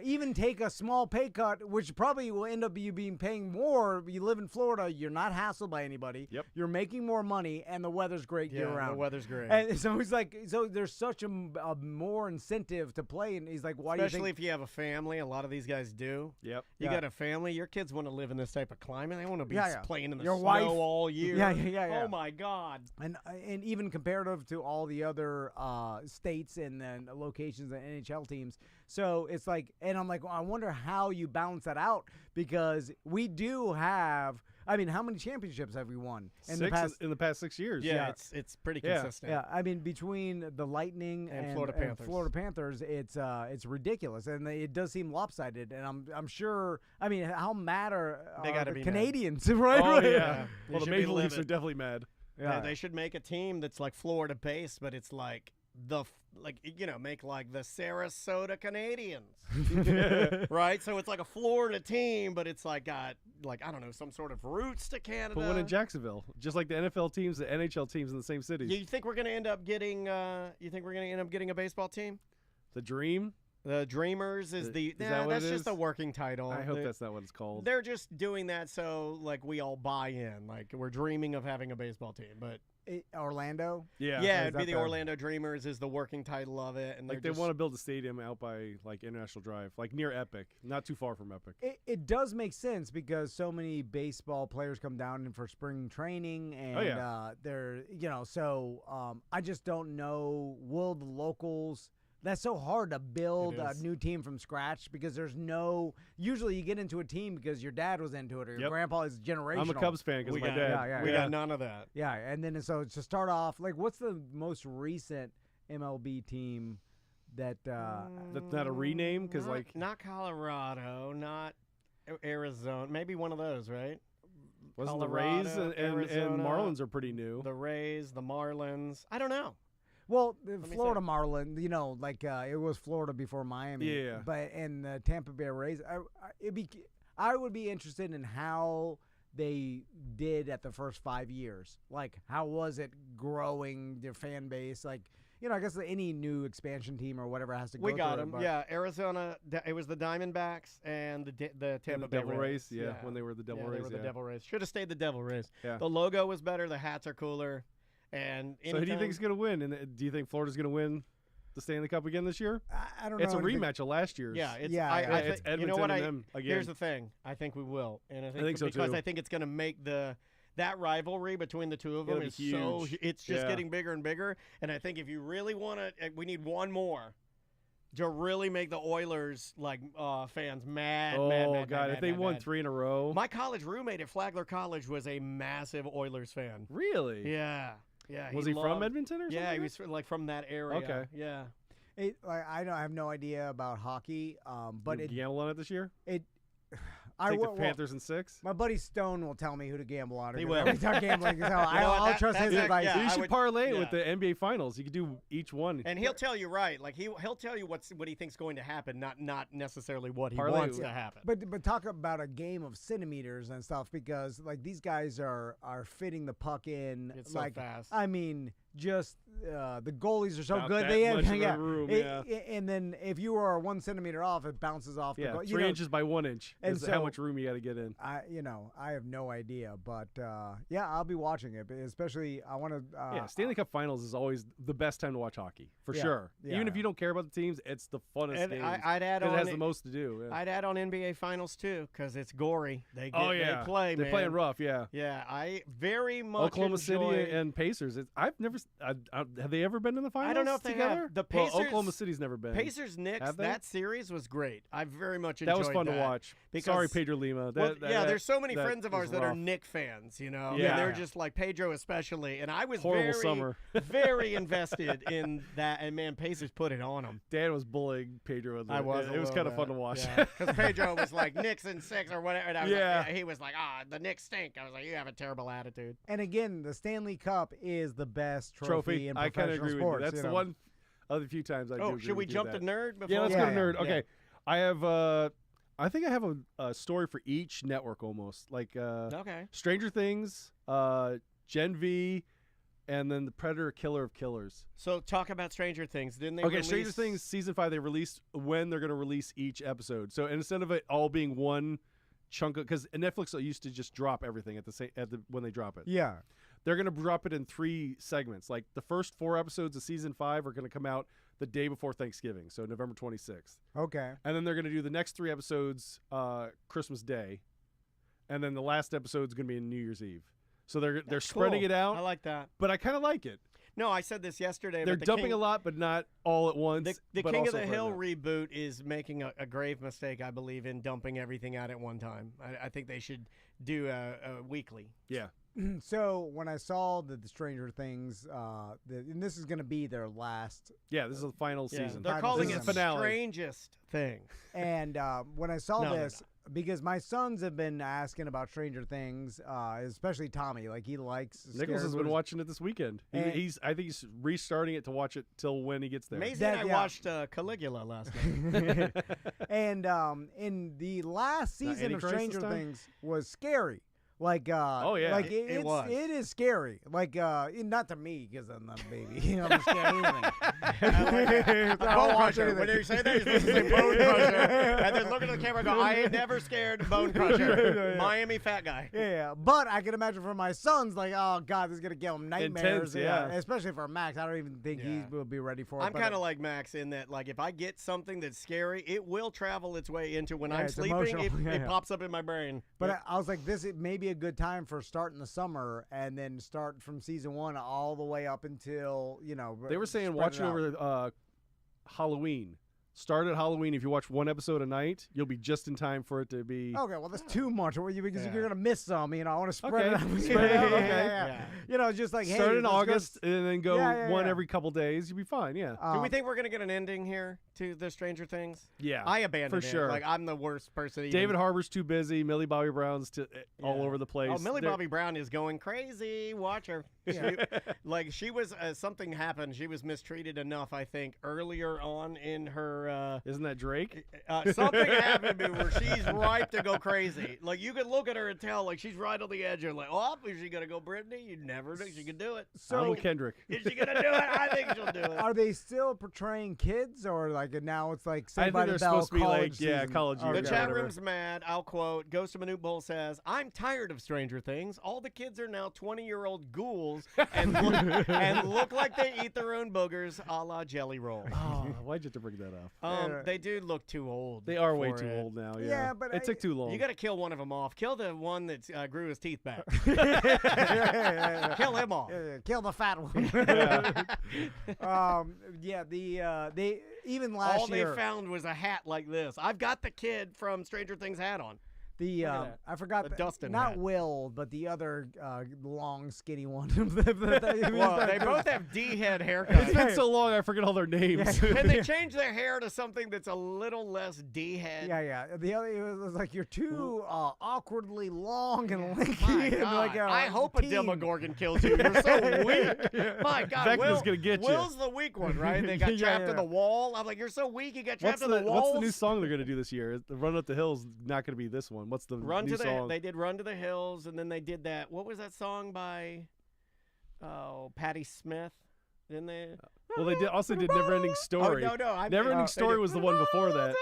Speaker 2: even take a small pay cut, which probably will end up you being paying more? You live in Florida, you're not hassled by anybody.
Speaker 1: Yep.
Speaker 2: You're making more money, and the weather's great year round.
Speaker 3: the weather's great.
Speaker 2: And so he's like, so there's such a more incentive to play, and he's like, why
Speaker 3: Especially
Speaker 2: do you think?
Speaker 3: if you have a family, a lot of these guys do.
Speaker 1: Yep.
Speaker 3: You
Speaker 2: Yeah.
Speaker 3: got a family, your kids want to live in this type of climate. They want to be
Speaker 2: Yeah, yeah.
Speaker 3: playing in the
Speaker 2: Your
Speaker 3: snow
Speaker 2: wife-
Speaker 3: all year.
Speaker 2: Yeah.
Speaker 3: Oh my God.
Speaker 2: And even comparative to all the other states and then locations and NHL teams. So it's like, and I'm like, well, I wonder how you balance that out, because we do have, I mean, how many championships have we won in the past?
Speaker 1: In the past 6 years.
Speaker 3: Yeah, it's pretty
Speaker 1: Yeah.
Speaker 3: consistent.
Speaker 2: Yeah, I mean, between the Lightning
Speaker 3: And Florida Panthers.
Speaker 2: it's ridiculous, and it does seem lopsided. And I'm sure. I mean, how mad are
Speaker 3: They gotta
Speaker 2: the
Speaker 3: be mad.
Speaker 2: Canadians, right?
Speaker 1: Oh, yeah.
Speaker 3: Yeah.
Speaker 1: Well,
Speaker 3: They
Speaker 1: the
Speaker 3: should be
Speaker 1: Maple Leafs are
Speaker 3: livid.
Speaker 1: definitely mad.
Speaker 2: Yeah.
Speaker 3: They should make a team that's like Florida based, but it's like make like the Sarasota Canadians. Right? So it's like a Florida team, but it's like got I don't know, some sort of roots to Canada.
Speaker 1: Put one in Jacksonville, just like the NFL teams, the NHL teams in the same cities.
Speaker 3: You think we're gonna end up getting a baseball team?
Speaker 1: The Dream.
Speaker 3: The Dreamers is
Speaker 1: that what
Speaker 3: that's
Speaker 1: it
Speaker 3: just
Speaker 1: is?
Speaker 3: a working title.
Speaker 1: I hope that's not what it's called.
Speaker 3: They're just doing that so we all buy in. Like we're dreaming of having a baseball team, but
Speaker 2: Orlando.
Speaker 1: Yeah.
Speaker 3: yeah,
Speaker 2: is
Speaker 3: it'd be
Speaker 2: that
Speaker 3: the
Speaker 2: the-
Speaker 3: Orlando Dreamers is the working title of it, and
Speaker 1: Like they want to build a stadium out by International Drive, like near Epic, not too far from Epic.
Speaker 2: It does make sense because so many baseball players come down in for spring training, and they're so I just don't know, will the locals. That's so hard to build
Speaker 3: It
Speaker 2: a
Speaker 3: is.
Speaker 2: new team from scratch because there's no. Usually, you get into a team because your dad was into it or your
Speaker 1: Yep.
Speaker 2: grandpa is generational.
Speaker 1: I'm a Cubs fan because
Speaker 3: We
Speaker 1: of my
Speaker 3: got-
Speaker 1: dad.
Speaker 3: we got none of that.
Speaker 2: Yeah, and then so to start off, what's the most recent MLB team that?
Speaker 1: That's not a rename because
Speaker 3: Not Colorado, not Arizona, maybe one of those, right?
Speaker 1: wasn't the Rays
Speaker 3: Colorado,
Speaker 1: and
Speaker 3: Arizona,
Speaker 1: Marlins are pretty new.
Speaker 3: The Rays, the Marlins. I don't know.
Speaker 2: Well, the
Speaker 3: me
Speaker 2: Florida Marlins, it was Florida before Miami.
Speaker 1: Yeah.
Speaker 2: But in the Tampa Bay Rays, I would be interested in how they did at the first 5 years. Like, how was it growing their fan base? Like, I guess any new expansion team or whatever has to go
Speaker 3: We got
Speaker 2: through it,
Speaker 3: them.
Speaker 2: but-
Speaker 3: Yeah, Arizona. It was the Diamondbacks and the
Speaker 1: And
Speaker 3: Tampa
Speaker 1: the
Speaker 3: Bay
Speaker 1: Devil Rays, yeah, when they were the Devil
Speaker 3: yeah,
Speaker 1: Rays.
Speaker 3: They were the
Speaker 1: yeah.
Speaker 3: Devil Rays. Should have stayed the Devil Rays.
Speaker 1: Yeah.
Speaker 3: The logo was better. The hats are cooler. And
Speaker 1: So who do you
Speaker 3: anytime-
Speaker 1: think's gonna win? And do you think Florida's gonna win the Stanley Cup again this year?
Speaker 2: I don't know.
Speaker 1: It's a
Speaker 2: anything-
Speaker 1: rematch of last year's.
Speaker 3: Yeah, it's,
Speaker 2: Yeah, yeah.
Speaker 1: It's Edmonton
Speaker 3: you know what?
Speaker 1: and them again.
Speaker 3: Here's the thing. I think we will, and I think,
Speaker 1: so,
Speaker 3: because
Speaker 1: too.
Speaker 3: I think it's going to make that rivalry between the two of them
Speaker 1: It'll
Speaker 3: is
Speaker 1: be
Speaker 3: so.
Speaker 1: huge.
Speaker 3: It's just
Speaker 1: Yeah.
Speaker 3: getting bigger and bigger, and I think if you really want to, we need one more to really make the Oilers fans mad.
Speaker 1: Oh
Speaker 3: mad,
Speaker 1: God!
Speaker 3: mad,
Speaker 1: If they
Speaker 3: mad,
Speaker 1: won
Speaker 3: mad.
Speaker 1: 3 in a row,
Speaker 3: My college roommate at Flagler College was a massive Oilers fan.
Speaker 1: really?
Speaker 3: Yeah, yeah.
Speaker 1: Was he from
Speaker 3: loved-
Speaker 1: Edmonton or something?
Speaker 3: Yeah, he was from that area.
Speaker 1: Okay.
Speaker 3: Yeah.
Speaker 2: I have no idea about hockey, but
Speaker 1: You gamble on it this year?
Speaker 2: I
Speaker 1: Take the
Speaker 2: will.
Speaker 1: Panthers in 6.
Speaker 2: My buddy Stone will tell me who to gamble on.
Speaker 3: He
Speaker 2: because
Speaker 3: will.
Speaker 2: We talk gambling, so I'll
Speaker 3: what?
Speaker 2: trust his
Speaker 3: That's
Speaker 2: advice.
Speaker 3: yeah,
Speaker 1: you
Speaker 3: I
Speaker 1: should
Speaker 3: would-
Speaker 1: parlay it
Speaker 3: yeah.
Speaker 1: with the NBA Finals. You could do each one.
Speaker 3: And he'll tell you right, like he'll tell you what he thinks going to happen, not necessarily what he
Speaker 1: Parlay
Speaker 3: wants
Speaker 1: it.
Speaker 3: to happen.
Speaker 2: But talk about a game of centimeters and stuff, because like these guys are fitting the puck in
Speaker 3: It's so
Speaker 2: like
Speaker 3: fast.
Speaker 2: I mean, just the goalies are so
Speaker 1: About
Speaker 2: good.
Speaker 1: that
Speaker 2: They have
Speaker 1: much of a room, yeah.
Speaker 2: and then if you are 1 centimeter off, it bounces off.
Speaker 1: Yeah,
Speaker 2: the goal.
Speaker 1: 3 inches by 1 inch
Speaker 2: and
Speaker 1: is how
Speaker 2: so-
Speaker 1: much room you got to get in.
Speaker 2: I have no idea, but yeah, I'll be watching it. Especially, I want to.
Speaker 1: Yeah, Stanley Cup Finals is always the best time to watch hockey, for
Speaker 2: Yeah,
Speaker 1: sure.
Speaker 2: yeah.
Speaker 1: Even if you don't care about the teams, it's the funnest
Speaker 3: And
Speaker 1: games.
Speaker 3: I'd add
Speaker 1: 'cause
Speaker 3: on
Speaker 1: it has the most to do. Yeah.
Speaker 3: I'd add on NBA Finals too, because it's gory. They play.
Speaker 1: They're
Speaker 3: man.
Speaker 1: playing rough. Yeah.
Speaker 3: Yeah, I very much
Speaker 1: Oklahoma
Speaker 3: enjoy,
Speaker 1: City and Pacers. I've never. Have they ever been in the finals?
Speaker 3: I don't know if they
Speaker 1: together?
Speaker 3: have. The
Speaker 1: Well,
Speaker 3: Pacers,
Speaker 1: Oklahoma City's never been.
Speaker 3: Pacers Knicks.
Speaker 1: Have they?
Speaker 3: That series was great. I very much enjoyed
Speaker 1: That was fun to watch.
Speaker 3: because-
Speaker 1: Sorry, Pedro Lima.
Speaker 3: Well, there's so many
Speaker 1: that
Speaker 3: friends of
Speaker 1: was
Speaker 3: ours that are
Speaker 1: rough.
Speaker 3: Knick fans, you know,
Speaker 1: Yeah.
Speaker 3: and they're just like Pedro especially. And I was
Speaker 1: Horrible
Speaker 3: very,
Speaker 1: summer.
Speaker 3: very invested in that. And man, Pacers put it on them.
Speaker 1: Dan was bullying Pedro.
Speaker 3: I was.
Speaker 1: It was kind of fun to watch.
Speaker 3: because Pedro was like Knicks in 6 or whatever. And I was
Speaker 1: Yeah.
Speaker 3: like, he was like, the Knicks stink. I was like, you have a terrible attitude.
Speaker 2: And again, the Stanley Cup is the best trophy in
Speaker 1: I kind of
Speaker 2: professional
Speaker 1: agree
Speaker 2: sports.
Speaker 1: with you. That's the one of the few times I do.
Speaker 3: Oh,
Speaker 1: agree
Speaker 3: should we
Speaker 1: with you
Speaker 3: jump
Speaker 1: with
Speaker 3: to
Speaker 1: that.
Speaker 3: nerd? Before
Speaker 1: Yeah, let's
Speaker 2: Yeah,
Speaker 1: go to nerd.
Speaker 3: yeah.
Speaker 1: Okay, I have. I think I have a story for each network almost. Like
Speaker 3: Okay.
Speaker 1: Stranger Things, GenV, and then the Predator Killer of Killers.
Speaker 3: So talk about Stranger Things. Didn't they?
Speaker 1: Okay,
Speaker 3: release...
Speaker 1: Stranger Things season 5. They released when they're going to release each episode. So instead of it all being one chunk of, because Netflix used to just drop everything when they drop it.
Speaker 2: Yeah.
Speaker 1: They're going to drop it in 3 segments. Like the first 4 episodes of season 5 are going to come out the day before Thanksgiving, so November 26th.
Speaker 2: Okay.
Speaker 1: And then they're going to do the next 3 episodes Christmas Day, and then the last episode is going to be in New Year's Eve. So they're
Speaker 3: That's
Speaker 1: spreading
Speaker 3: cool.
Speaker 1: it out.
Speaker 3: I like that.
Speaker 1: But I kind of like it.
Speaker 3: No, I said this yesterday.
Speaker 1: They're
Speaker 3: but the
Speaker 1: dumping
Speaker 3: King,
Speaker 1: a lot, but not all at once.
Speaker 3: The
Speaker 1: but
Speaker 3: King of
Speaker 1: also
Speaker 3: the
Speaker 1: spreading
Speaker 3: Hill
Speaker 1: it.
Speaker 3: reboot is making a grave mistake, I believe, in dumping everything out at one time. I think they should do a weekly.
Speaker 1: Yeah.
Speaker 2: So when I saw the Stranger Things, and this is going to be their last,
Speaker 1: Yeah, this is the final
Speaker 3: Yeah,
Speaker 1: season.
Speaker 3: they're
Speaker 2: Final
Speaker 3: calling
Speaker 2: season.
Speaker 3: it
Speaker 1: Finale.
Speaker 3: Strangest Thing.
Speaker 2: and when I saw
Speaker 3: No, they're
Speaker 2: this, because my sons have been asking about Stranger Things, especially Tommy, like he likes.
Speaker 1: Nichols
Speaker 2: scary
Speaker 1: has been
Speaker 2: movies.
Speaker 1: watching it this weekend.
Speaker 2: And-
Speaker 1: I think he's restarting it to watch it till when he gets there.
Speaker 3: Amazing.
Speaker 2: That-
Speaker 3: I
Speaker 2: yeah.
Speaker 3: watched Caligula last night.
Speaker 2: And in the last season of
Speaker 1: Antichrist this
Speaker 2: Stranger
Speaker 1: time?
Speaker 2: Things was scary. Like,
Speaker 1: Oh, yeah.
Speaker 2: like
Speaker 3: It was.
Speaker 2: it is scary. Like, not to me because I'm not a baby. I'm not scared of anything.
Speaker 3: Bone Crusher. When you say that, you're supposed to say Bone Crusher. And then look at the camera and go, I ain't never scared Bone Crusher. Miami fat guy.
Speaker 2: Yeah, but I can imagine for my sons, like, oh god, this is gonna give them nightmares.
Speaker 1: Intense, yeah.
Speaker 2: Especially for Max, I don't even think he
Speaker 3: Yeah.
Speaker 2: will be ready for it.
Speaker 3: I'm
Speaker 2: but,
Speaker 3: kind of like Max in that, like, if I get something that's scary, it will travel its way into when
Speaker 2: Yeah,
Speaker 3: I'm
Speaker 2: it's
Speaker 3: sleeping.
Speaker 2: emotional.
Speaker 3: It
Speaker 2: Yeah.
Speaker 3: pops up in my brain.
Speaker 2: But I was like, this it may be a good time for starting the summer and then start from season 1 all the way up until
Speaker 1: They were saying
Speaker 2: spread
Speaker 1: watch
Speaker 2: it
Speaker 1: it
Speaker 2: out.
Speaker 1: over Halloween. Start at Halloween. If you watch 1 episode a night, you'll be just in time for it to be.
Speaker 2: Okay, well that's too much. Because
Speaker 3: Yeah.
Speaker 2: you're gonna miss some. I want to spread
Speaker 1: Okay,
Speaker 2: it out.
Speaker 1: spread it out, okay.
Speaker 3: Yeah.
Speaker 2: Just like
Speaker 1: Start
Speaker 2: hey,
Speaker 1: in
Speaker 2: let's go-
Speaker 1: August and then go
Speaker 2: Yeah,
Speaker 1: one
Speaker 2: yeah.
Speaker 1: every couple days. You'll be fine. Yeah.
Speaker 3: Do we think we're going to get an ending here to the Stranger Things?
Speaker 1: Yeah.
Speaker 3: I abandoned
Speaker 1: for
Speaker 3: it.
Speaker 1: sure.
Speaker 3: Like, I'm the worst person. Even.
Speaker 1: David Harbour's too busy. Millie Bobby Brown's all
Speaker 3: Yeah.
Speaker 1: over the place.
Speaker 3: Oh, Millie
Speaker 1: They're-
Speaker 3: Bobby Brown is going crazy. Watch her. She was something happened. She was mistreated enough, I think, earlier on in her.
Speaker 1: Isn't that Drake?
Speaker 3: Something happened to where she's ripe to go crazy. Like, you could look at her and tell, like, she's right on the edge. You're like, oh, is she gonna go Britney? You never knew she could do it.
Speaker 1: I'm with Kendrick.
Speaker 3: Is she gonna do it? I think she'll do it.
Speaker 2: Are they still portraying kids, or like now it's like
Speaker 1: I
Speaker 2: Saved
Speaker 1: think
Speaker 2: by
Speaker 1: they're
Speaker 2: the Bell
Speaker 1: supposed to be
Speaker 2: college
Speaker 1: like, yeah,
Speaker 2: season?
Speaker 1: college year.
Speaker 3: The
Speaker 1: Okay.
Speaker 3: chat
Speaker 1: whatever.
Speaker 3: room's mad. I'll quote. Ghost of Manute Bowl says, I'm tired of Stranger Things. All the kids are now 20-year-old ghouls rolls and look like they eat their own boogers, a la Jelly Roll.
Speaker 1: Oh, why'd you have to bring that up?
Speaker 3: They do look too old.
Speaker 1: They are way
Speaker 3: for
Speaker 1: too
Speaker 3: it.
Speaker 1: old now. Yeah,
Speaker 2: Yeah, but
Speaker 1: it took too long.
Speaker 3: You got to kill one of them off. Kill the one that grew his teeth back.
Speaker 2: Yeah.
Speaker 3: Kill him off.
Speaker 2: Yeah, kill the fat one. They even last
Speaker 3: All
Speaker 2: year.
Speaker 3: they found was a hat like this. I've got the kid from Stranger Things hat on.
Speaker 2: The
Speaker 3: Look at that.
Speaker 2: I forgot
Speaker 3: The Dustin
Speaker 2: not
Speaker 3: hat.
Speaker 2: Will, but the other long, skinny one.
Speaker 3: Well, they both have D-head
Speaker 1: It's
Speaker 3: haircuts.
Speaker 1: been so long, I forget all their names.
Speaker 3: Can they change their hair to something that's a little less D-head?
Speaker 2: Yeah. The other it was like you're too awkwardly long and lanky.
Speaker 3: My
Speaker 2: and
Speaker 3: God.
Speaker 2: like
Speaker 3: I hope a
Speaker 2: teen.
Speaker 3: Demogorgon kills you. You're so weak. My God,
Speaker 1: Vecna's gonna get you.
Speaker 3: Will's the weak one, right? They got
Speaker 2: Yeah,
Speaker 3: trapped
Speaker 2: yeah.
Speaker 3: in the wall. I'm like, you're so weak. You got trapped in the walls.
Speaker 1: What's the new song they're gonna do this year? The Run Up the Hill's not gonna be this one. What's the
Speaker 3: Run
Speaker 1: new
Speaker 3: to the.
Speaker 1: song?
Speaker 3: They did Run to the Hills, and then they did that. What was that song by? Oh, Patti Smith. Didn't they?
Speaker 1: Well, they also did Never Ending Story.
Speaker 3: Oh no! I
Speaker 1: Never Ending
Speaker 3: they
Speaker 1: Story
Speaker 3: did-
Speaker 1: was the one before that.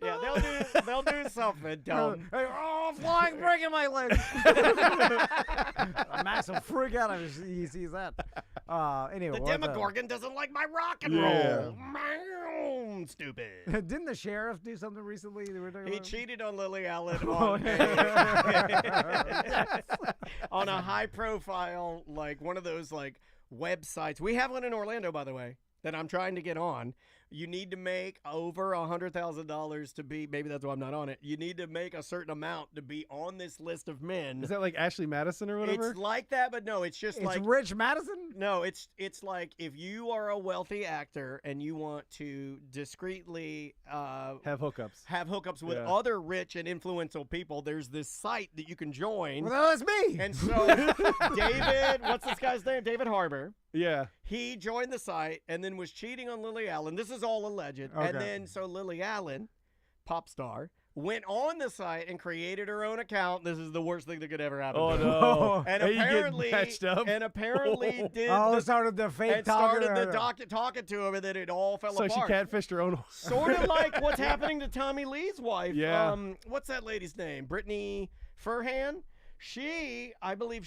Speaker 3: Yeah, they'll do something dumb.
Speaker 2: Oh, flying brick in my leg. A massive freak out if he sees that. Anyway,
Speaker 3: The
Speaker 2: what
Speaker 3: Demogorgon doesn't like my rock and
Speaker 1: Yeah.
Speaker 3: roll. Meow, stupid.
Speaker 2: Didn't the sheriff do something recently? They were talking
Speaker 3: He
Speaker 2: about?
Speaker 3: cheated on Lily Allen
Speaker 2: Oh,
Speaker 3: on,
Speaker 2: yeah.
Speaker 3: on a high profile, like one of those like websites. We have one in Orlando, by the way, that I'm trying to get on. You need to make over $100,000 to be, maybe that's why I'm not on it. You need to make a certain amount to be on this list of men.
Speaker 1: Is that like Ashley Madison or whatever?
Speaker 3: It's like that, but no, it's just
Speaker 2: It's
Speaker 3: like
Speaker 2: Rich Madison?
Speaker 3: no, it's like if you are a wealthy actor and you want to discreetly
Speaker 1: Have hookups.
Speaker 3: have hookups with
Speaker 1: Yeah.
Speaker 3: other rich and influential people, there's this site that you can join.
Speaker 2: Well, that's me.
Speaker 3: And so David, what's this guy's name? David Harbour.
Speaker 1: Yeah.
Speaker 3: He joined the site and then was cheating on Lily Allen. This is all alleged.
Speaker 2: Okay.
Speaker 3: And then so Lily Allen, pop star, went on the site and created her own account. This is the worst thing that could ever happen.
Speaker 1: Oh
Speaker 3: to her.
Speaker 1: no.
Speaker 3: And
Speaker 1: Hey, you getting
Speaker 3: apparently,
Speaker 1: patched up?
Speaker 3: did
Speaker 2: Oh,
Speaker 3: the,
Speaker 2: started the fake
Speaker 3: and started
Speaker 2: talking.
Speaker 3: the docket talking to him, and then it all fell
Speaker 1: So she
Speaker 3: apart.
Speaker 1: catfished her own.
Speaker 3: Sort of like what's happening to Tommy Lee's wife.
Speaker 1: Yeah.
Speaker 3: What's that lady's name? Brittany Furhan. I believe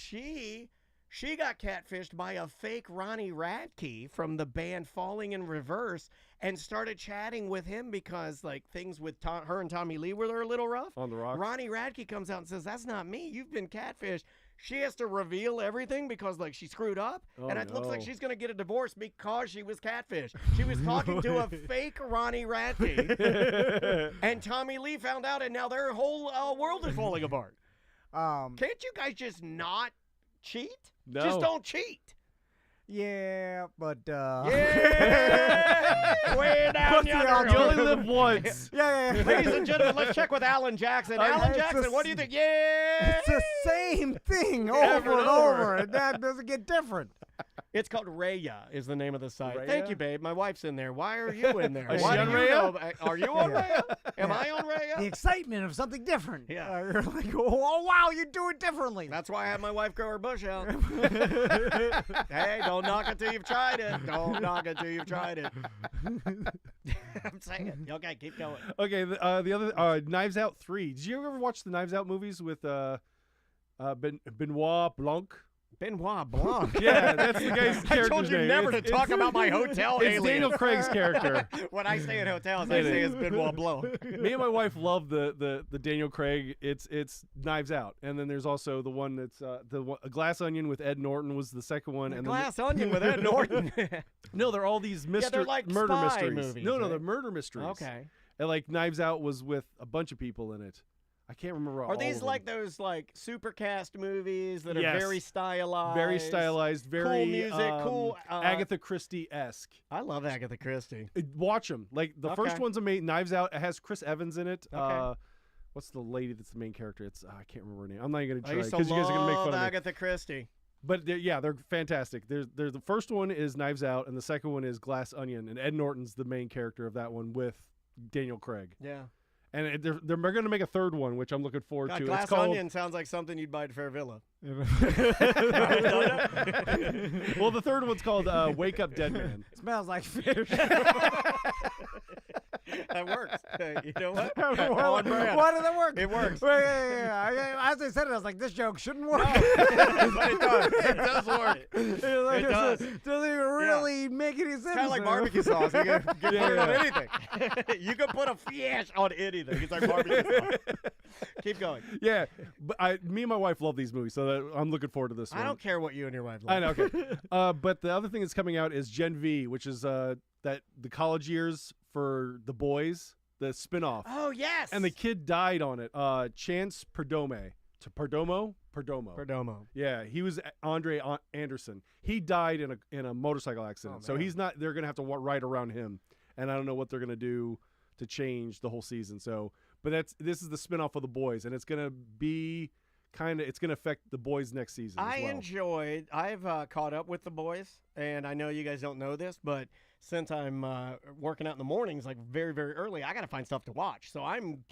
Speaker 3: she got catfished by a fake Ronnie Radke from the band Falling in Reverse, and started chatting with him because like things with her and Tommy Lee were a little rough.
Speaker 1: On the rocks.
Speaker 3: Ronnie Radke comes out and says, "That's not me. You've been catfished." She has to reveal everything because like she screwed up,
Speaker 1: Oh,
Speaker 3: and it looks like
Speaker 1: no.
Speaker 3: she's gonna get a divorce because she was catfished. She was talking to a fake Ronnie Radke, and Tommy Lee found out, and now their whole world is falling apart. Can't you guys just not cheat?
Speaker 1: No.
Speaker 3: Just don't cheat.
Speaker 2: Yeah, but
Speaker 3: Yeah, way down
Speaker 2: What's the
Speaker 3: yonder.
Speaker 2: odds?
Speaker 1: You only live once.
Speaker 2: yeah.
Speaker 3: Ladies and gentlemen, let's check with Alan Jackson. Alan
Speaker 2: it's
Speaker 3: Jackson,
Speaker 2: a-
Speaker 3: what do you think? Yeah.
Speaker 2: It's the same thing over
Speaker 3: Over
Speaker 2: and
Speaker 3: and
Speaker 2: over. And that doesn't get different.
Speaker 3: It's called Raya is the name of the site.
Speaker 1: Raya?
Speaker 3: Thank you, babe. My wife's in there. Why are you in there?
Speaker 1: Is
Speaker 3: Why
Speaker 1: she
Speaker 3: do
Speaker 1: on
Speaker 3: you
Speaker 1: Raya?
Speaker 3: know? Are you on Raya? Am I on
Speaker 2: The
Speaker 3: Raya?
Speaker 2: excitement of something different.
Speaker 3: Yeah.
Speaker 2: You're like, oh, wow, you do it differently.
Speaker 3: That's why I had my wife grow her bush out. Hey, don't knock it till you've tried it. Don't knock it till you've tried it. I'm saying. Okay, keep going.
Speaker 1: Okay, the other Knives Out 3. Did you ever watch the Knives Out movies with Benoit Blanc?
Speaker 3: Benoit Blanc.
Speaker 1: Yeah, that's the guy's
Speaker 3: I
Speaker 1: character's
Speaker 3: told you
Speaker 1: name.
Speaker 3: never to
Speaker 1: It's-
Speaker 3: talk about my hotel
Speaker 1: It's
Speaker 3: aliens.
Speaker 1: Daniel Craig's character.
Speaker 3: When I stay at hotels, I
Speaker 1: It
Speaker 3: say
Speaker 1: is.
Speaker 3: it's Benoit Blanc.
Speaker 1: Me and my wife love the Daniel Craig. It's Knives Out, and then there's also the one that's A Glass Onion with Ed Norton was the second one, and
Speaker 3: Glass Onion with Ed Norton.
Speaker 1: no, they're all these
Speaker 3: they're like
Speaker 1: murder
Speaker 3: spy
Speaker 1: mysteries.
Speaker 3: movies,
Speaker 1: no,
Speaker 3: right?
Speaker 1: they're murder mysteries.
Speaker 3: Okay.
Speaker 1: And like Knives Out was with a bunch of people in it. I can't remember all
Speaker 3: Are
Speaker 1: of
Speaker 3: these
Speaker 1: them.
Speaker 3: like those like supercast movies that are
Speaker 1: Yes.
Speaker 3: very stylized?
Speaker 1: Very stylized, very
Speaker 3: music, cool,
Speaker 1: Agatha Christie-esque.
Speaker 3: I love Agatha Christie.
Speaker 1: Watch them. Like the first
Speaker 3: Okay.
Speaker 1: one's amazing. Knives Out. It has Chris Evans in it.
Speaker 3: Okay.
Speaker 1: What's the lady that's the main character? It's I can't remember her name. I'm not even
Speaker 3: I
Speaker 1: gonna
Speaker 3: used
Speaker 1: try
Speaker 3: to
Speaker 1: because you guys are gonna make fun
Speaker 3: love
Speaker 1: of me.
Speaker 3: Agatha Christie.
Speaker 1: But they're fantastic. There's the first one is Knives Out, and the second one is Glass Onion, and Ed Norton's the main character of that one with Daniel Craig.
Speaker 3: Yeah.
Speaker 1: And they're going to make a third one, which I'm looking forward
Speaker 3: God,
Speaker 1: to.
Speaker 3: Glass
Speaker 1: It's called
Speaker 3: Onion sounds like something you'd buy at Fairvilla.
Speaker 1: well, the third one's called Wake Up Dead Man.
Speaker 2: Smells like fish.
Speaker 3: That works. You know what?
Speaker 2: Why did that work?
Speaker 3: It works.
Speaker 2: Wait, as I said it, I was like, this joke shouldn't work.
Speaker 3: But it does. It does work.
Speaker 2: It
Speaker 3: does.
Speaker 2: Doesn't even really make any sense.
Speaker 3: It's kind of like barbecue sauce. You can put it on anything. You can put a fish on anything. It's like barbecue sauce. Keep going.
Speaker 1: Yeah, but me and my wife love these movies, so I'm looking forward to this one.
Speaker 3: I don't care what you and your wife like.
Speaker 1: I know. Okay. But the other thing that's coming out is GenV, which is that the college years for the boys, the spinoff.
Speaker 3: Oh yes.
Speaker 1: And the kid died on it. Chance Perdomo.
Speaker 3: Perdomo.
Speaker 1: Yeah, he was Andre Anderson. He died in a motorcycle accident, so he's not. They're gonna have to ride around him, and I don't know what they're gonna do to change the whole season. So, but this is the spinoff of the boys, and it's gonna be it's gonna affect the boys next season.
Speaker 3: I've caught up with the boys, and I know you guys don't know this, but since I'm working out in the mornings, like very, very early, I got to find stuff to watch. So I'm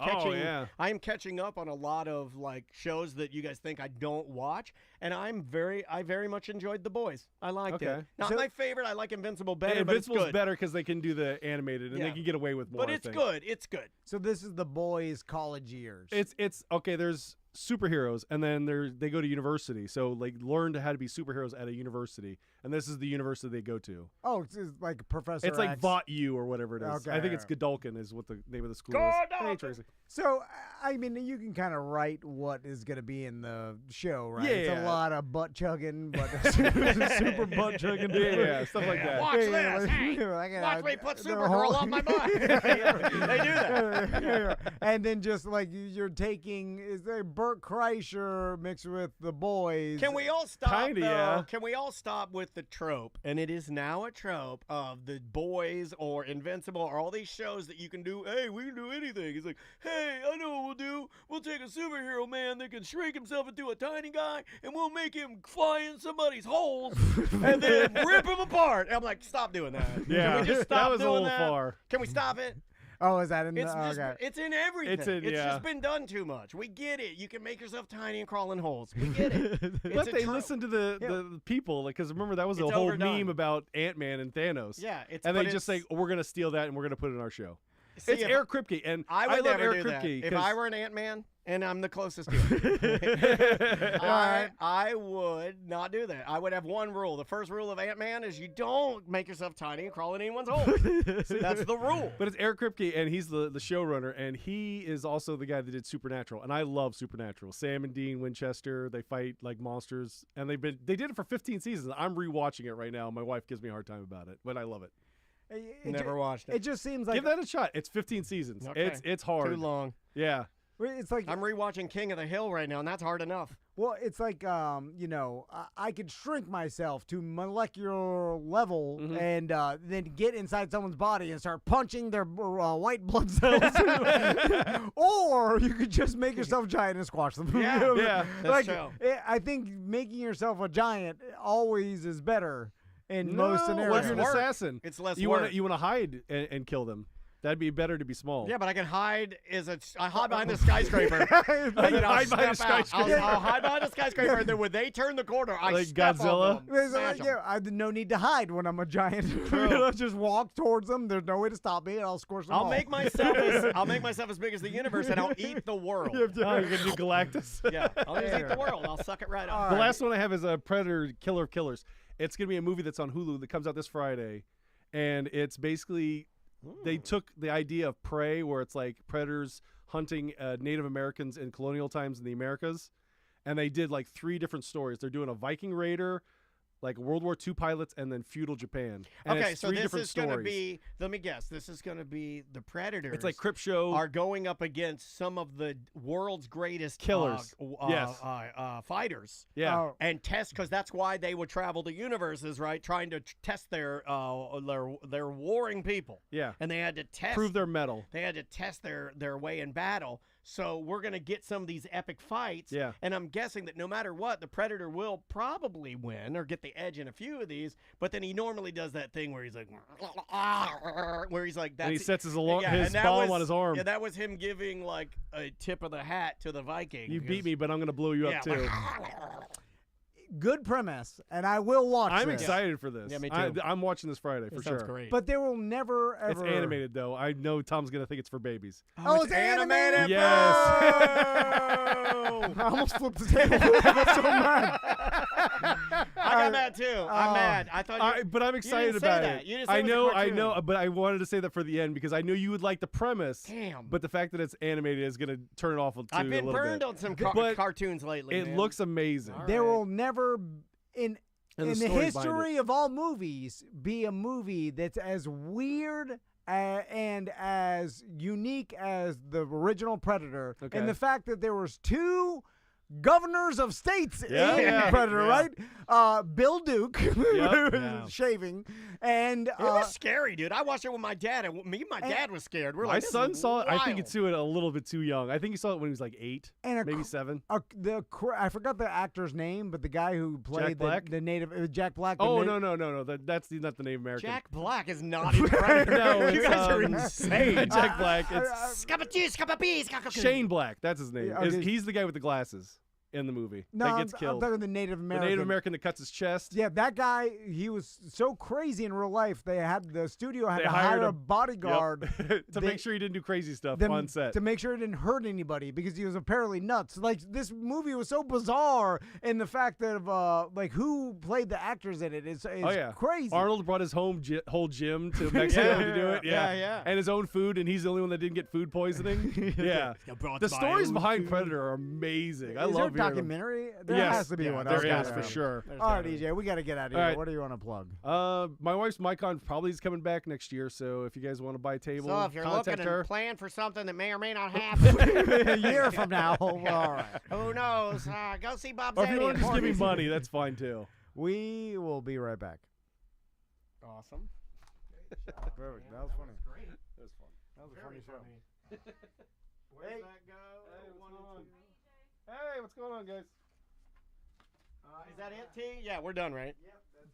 Speaker 3: catching up on a lot of like shows that you guys think I don't watch, and I very much enjoyed The Boys. I liked it. Not my favorite. I like Invincible better.
Speaker 1: Invincible's better because they can do the animated and they can get away with more.
Speaker 3: But it's good. It's good.
Speaker 2: So this is the boys' college years.
Speaker 1: It's okay. There's superheroes, and then they go to university. So like learn how to be superheroes at a university, and this is the university they go to.
Speaker 2: Oh, it's like Professor
Speaker 1: It's like
Speaker 2: X.
Speaker 1: Vought U or whatever it is.
Speaker 2: Okay.
Speaker 1: I think it's Godolkin is what the name of the school is. Hey, Tracy.
Speaker 2: So, I mean, you can kind of write what is going to be in the show, right?
Speaker 1: Yeah.
Speaker 2: It's a lot of butt chugging, but super butt chugging.
Speaker 1: Yeah, stuff like that.
Speaker 3: Watch this. Hey, watch me put Supergirl on my butt. They do that.
Speaker 2: And then just like you're taking, is there Burt Kreischer mixed with the boys?
Speaker 3: Can we all stop?
Speaker 1: Kinda, yeah.
Speaker 3: Can we all stop with the trope? And it is now a trope of the boys or Invincible or all these shows that you can do. Hey, we can do anything. It's like, hey, I know what we'll do. We'll take a superhero man that can shrink himself into a tiny guy, and we'll make him fly in somebody's holes and then rip him apart. And I'm like, stop doing that.
Speaker 1: Yeah,
Speaker 3: Can we just stop
Speaker 1: that was
Speaker 3: doing
Speaker 1: a little
Speaker 3: that?
Speaker 1: far.
Speaker 3: Can we stop it?
Speaker 2: Oh, is that in
Speaker 3: It's
Speaker 2: the?
Speaker 3: just,
Speaker 2: Okay.
Speaker 3: it's in everything. It's just been done too much. We get it. You can make yourself tiny and crawl in holes. We get it.
Speaker 1: But they listen to the people, because remember that was a
Speaker 3: It's
Speaker 1: whole
Speaker 3: overdone.
Speaker 1: meme about Ant-Man and Thanos.
Speaker 3: Yeah,
Speaker 1: and they just say, we're going to steal that and we're going to put it in our show.
Speaker 3: See,
Speaker 1: It's Eric Kripke, and
Speaker 3: I would
Speaker 1: love
Speaker 3: never
Speaker 1: Eric
Speaker 3: do that.
Speaker 1: Kripke.
Speaker 3: If
Speaker 1: 'cause-
Speaker 3: I were an Ant-Man and I'm the closest to it, I would not do that. I would have one rule. The first rule of Ant-Man is you don't make yourself tiny and crawl in anyone's hole. That's the rule.
Speaker 1: But it's Eric Kripke, and he's the showrunner, and he is also the guy that did Supernatural, and I love Supernatural. Sam and Dean Winchester, they fight like monsters, and they did it for 15 seasons. I'm rewatching it right now. My wife gives me a hard time about it, but I love it.
Speaker 3: Never watched it.
Speaker 2: It just seems like
Speaker 1: Give that a shot. It's 15 seasons.
Speaker 3: Okay.
Speaker 1: It's hard.
Speaker 3: Too long.
Speaker 1: Yeah.
Speaker 2: it's like
Speaker 3: I'm rewatching King of the Hill right now, and that's hard enough.
Speaker 2: well, it's like I could shrink myself to molecular level and then get inside someone's body and start punching their white blood cells. Or you could just make yourself giant and squash them.
Speaker 3: Yeah,
Speaker 1: Yeah.
Speaker 3: That's
Speaker 2: like
Speaker 3: true.
Speaker 2: I think making yourself a giant always is better in most
Speaker 1: What if
Speaker 2: scenarios.
Speaker 1: you're an
Speaker 3: work.
Speaker 1: assassin?
Speaker 3: It's less
Speaker 1: you
Speaker 3: work.
Speaker 1: You want to hide and kill them. That'd be better to be small.
Speaker 3: Yeah, but I can hide I hide behind the skyscraper. And then I'll
Speaker 1: Hide behind a
Speaker 3: step out.
Speaker 1: skyscraper.
Speaker 3: I'll hide behind the skyscraper, and then when they turn the corner, I
Speaker 1: Like
Speaker 3: step
Speaker 1: Godzilla?
Speaker 3: on them.
Speaker 2: It's
Speaker 3: Smash
Speaker 2: like,
Speaker 3: 'em.
Speaker 2: I have no need to hide when I'm a giant. I'll just walk towards them. There's no way to stop me, and I'll squish them
Speaker 3: I'll
Speaker 2: all.
Speaker 3: make myself as big as the universe, and I'll eat the world.
Speaker 1: Oh, you're going to do Galactus?
Speaker 3: Yeah, I'll just eat the world. I'll suck it right up.
Speaker 1: The last one I have is a Predator Killer of Killers. It's going to be a movie that's on Hulu that comes out this Friday. And it's basically, they took the idea of prey, where it's like predators hunting Native Americans in colonial times in the Americas. And they did like 3 different stories. They're doing a Viking raider, like World War II pilots, and then feudal Japan. And
Speaker 3: Okay,
Speaker 1: it's
Speaker 3: so
Speaker 1: 3
Speaker 3: this
Speaker 1: different
Speaker 3: is going to
Speaker 1: stories.
Speaker 3: be, let me guess, this is going to be the Predators.
Speaker 1: It's like Crip Show.
Speaker 3: Are going up against some of the world's greatest
Speaker 1: Killers. Yes.
Speaker 3: fighters.
Speaker 1: Yeah.
Speaker 2: Oh.
Speaker 3: And test, because that's why they would travel the universes, right? Trying to test their warring people.
Speaker 1: Yeah.
Speaker 3: And they had to test.
Speaker 1: Prove their mettle.
Speaker 3: They had to test their way in battle. So we're going to get some of these epic fights.
Speaker 1: Yeah.
Speaker 3: And I'm guessing that no matter what, the Predator will probably win or get the edge in a few of these. But then he normally does that thing where he's like,
Speaker 1: And he sets his,
Speaker 3: and
Speaker 1: his
Speaker 3: that
Speaker 1: bomb
Speaker 3: was-
Speaker 1: on his arm.
Speaker 3: Yeah, that was him giving like a tip of the hat to the Viking.
Speaker 1: You
Speaker 3: because-
Speaker 1: beat me, but I'm going to blow you up
Speaker 3: Yeah,
Speaker 1: too.
Speaker 2: good premise, and I will watch
Speaker 1: I'm
Speaker 2: this.
Speaker 1: excited for this.
Speaker 3: Yeah, me too.
Speaker 1: I'm watching this Friday for
Speaker 3: That
Speaker 1: sure.
Speaker 3: sounds great.
Speaker 2: But there will never ever.
Speaker 1: It's animated though. I know Tom's gonna think it's for babies.
Speaker 2: Oh, it's animated.
Speaker 1: Yes.
Speaker 2: I almost flipped the table. I got so mad.
Speaker 3: I got mad too. I'm mad. I thought you.
Speaker 1: But I'm excited
Speaker 3: didn't say
Speaker 1: about
Speaker 3: that.
Speaker 1: it.
Speaker 3: You didn't say
Speaker 1: I
Speaker 3: it was a
Speaker 1: know,
Speaker 3: cartoon.
Speaker 1: but I wanted to say that for the end because I know you would like the premise.
Speaker 3: Damn.
Speaker 1: But the fact that it's animated is gonna turn it off to
Speaker 3: I've
Speaker 1: a
Speaker 3: been
Speaker 1: little
Speaker 3: burned
Speaker 1: bit.
Speaker 3: on some
Speaker 1: But
Speaker 3: cartoons lately.
Speaker 1: It
Speaker 3: man.
Speaker 1: looks amazing.
Speaker 3: All
Speaker 2: There
Speaker 3: right.
Speaker 2: will never in
Speaker 1: And the
Speaker 2: the
Speaker 1: story behind
Speaker 2: history of all movies be a movie that's as weird and as unique as the original Predator.
Speaker 1: Okay.
Speaker 2: And the fact that there was 2 governors of states
Speaker 1: Yeah.
Speaker 2: in
Speaker 1: Yeah.
Speaker 2: Predator,
Speaker 1: Yeah.
Speaker 2: right? Bill Duke,
Speaker 1: Yeah.
Speaker 2: shaving, and
Speaker 3: It was scary, dude. I watched it with my dad, and me and my
Speaker 2: and-
Speaker 3: dad was scared. We're
Speaker 1: My
Speaker 3: like, this
Speaker 1: son
Speaker 3: is
Speaker 1: saw it. I think
Speaker 3: wild.
Speaker 1: it's too a little bit too young. I think he saw it when he was like 8,
Speaker 2: and
Speaker 1: maybe 7.
Speaker 2: I forgot the actor's name, but the guy who played
Speaker 1: Black?
Speaker 2: the native Jack Black. the
Speaker 1: Oh
Speaker 2: na-
Speaker 1: no. That's not the Native American.
Speaker 3: Jack Black is not in Predator.
Speaker 1: No,
Speaker 3: you
Speaker 1: it's,
Speaker 3: guys are
Speaker 1: um,
Speaker 3: insane.
Speaker 1: Jack Black. It's
Speaker 3: Shane.
Speaker 1: Shane Black. That's his name.
Speaker 2: Yeah, okay.
Speaker 1: He's the guy with the glasses in the movie
Speaker 2: No,
Speaker 1: that gets
Speaker 2: I'm
Speaker 1: killed.
Speaker 2: talking the Native
Speaker 1: The
Speaker 2: American.
Speaker 1: Native American that cuts his chest.
Speaker 2: Yeah, that guy, he was so crazy in real life. The studio had
Speaker 1: They
Speaker 2: to
Speaker 1: hired
Speaker 2: hire a
Speaker 1: Yep.
Speaker 2: bodyguard
Speaker 1: to make sure he didn't do crazy stuff
Speaker 2: them-
Speaker 1: on set.
Speaker 2: to make sure it didn't hurt anybody because he was apparently nuts. Like, this movie was so bizarre in the fact that like who played the actors in it is
Speaker 1: Oh yeah,
Speaker 2: crazy.
Speaker 1: Arnold brought his whole gym to Mexico to do it.
Speaker 3: Yeah, yeah.
Speaker 1: and his own food, and he's the only one that didn't get food poisoning. Yeah, the stories behind Predator are amazing. I
Speaker 2: is there
Speaker 1: love
Speaker 2: a
Speaker 1: hearing them.
Speaker 2: documentary? There
Speaker 1: Yes,
Speaker 2: has to be
Speaker 3: yeah,
Speaker 2: one.
Speaker 1: There
Speaker 2: Okay,
Speaker 1: is
Speaker 2: all
Speaker 1: for
Speaker 2: right.
Speaker 1: sure.
Speaker 2: All right, EJ, we got to get out of here.
Speaker 1: All right.
Speaker 2: What do you want to plug?
Speaker 1: My wife's Micon probably is coming back next year, so if you guys want to buy a table,
Speaker 3: So if you're looking
Speaker 1: contact her.
Speaker 3: and plan for something that may or may not happen,
Speaker 2: A year from now. All right.
Speaker 3: who knows? Go see Bob
Speaker 1: Or if
Speaker 3: Zaney
Speaker 1: you want
Speaker 3: in
Speaker 1: to just give me
Speaker 3: Portland.
Speaker 1: money, that's fine too.
Speaker 2: We will be right back.
Speaker 3: Awesome.
Speaker 2: Perfect. That was funny.
Speaker 3: Great.
Speaker 1: That was fun.
Speaker 2: That was a funny show.
Speaker 3: Where's
Speaker 2: Hey.
Speaker 3: that go?
Speaker 1: Hey, what's going on, guys?
Speaker 3: Is that it, T? Yeah, we're done, right?
Speaker 2: Yep.